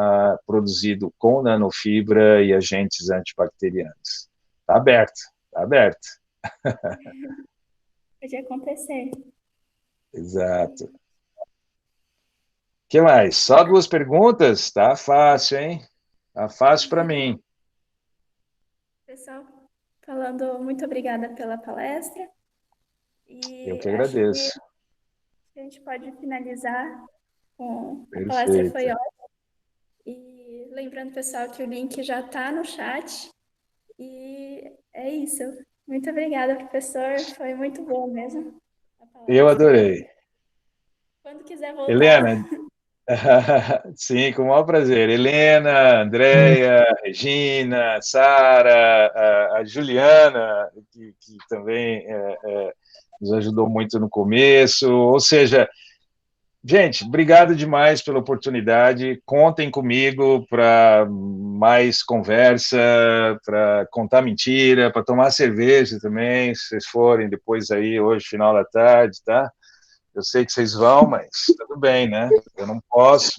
produzido com nanofibra e agentes antibacterianos. Está aberto, está aberto. Pode acontecer. Exato. Que mais? Só duas perguntas? Tá fácil, hein? Tá fácil para mim. Pessoal, falando muito obrigada pela palestra Eu e que acho que agradeço. a gente pode finalizar com a palestra foi Perfeito. ótima. E lembrando, pessoal, que o link já está no chat. E é isso. Muito obrigada, professor. Foi muito boa mesmo a Eu palestra. adorei. Quando quiser voltar, Helena, sim, com o maior prazer. Helena, Andréia, Regina, Sara, a Juliana, que também nos ajudou muito no começo. Ou seja, gente, obrigado demais pela oportunidade. Contem comigo para mais conversa, para contar mentira, para tomar cerveja também, se vocês forem depois aí, hoje, final da tarde, tá? Eu sei que vocês vão, mas tudo bem, né? Eu não posso.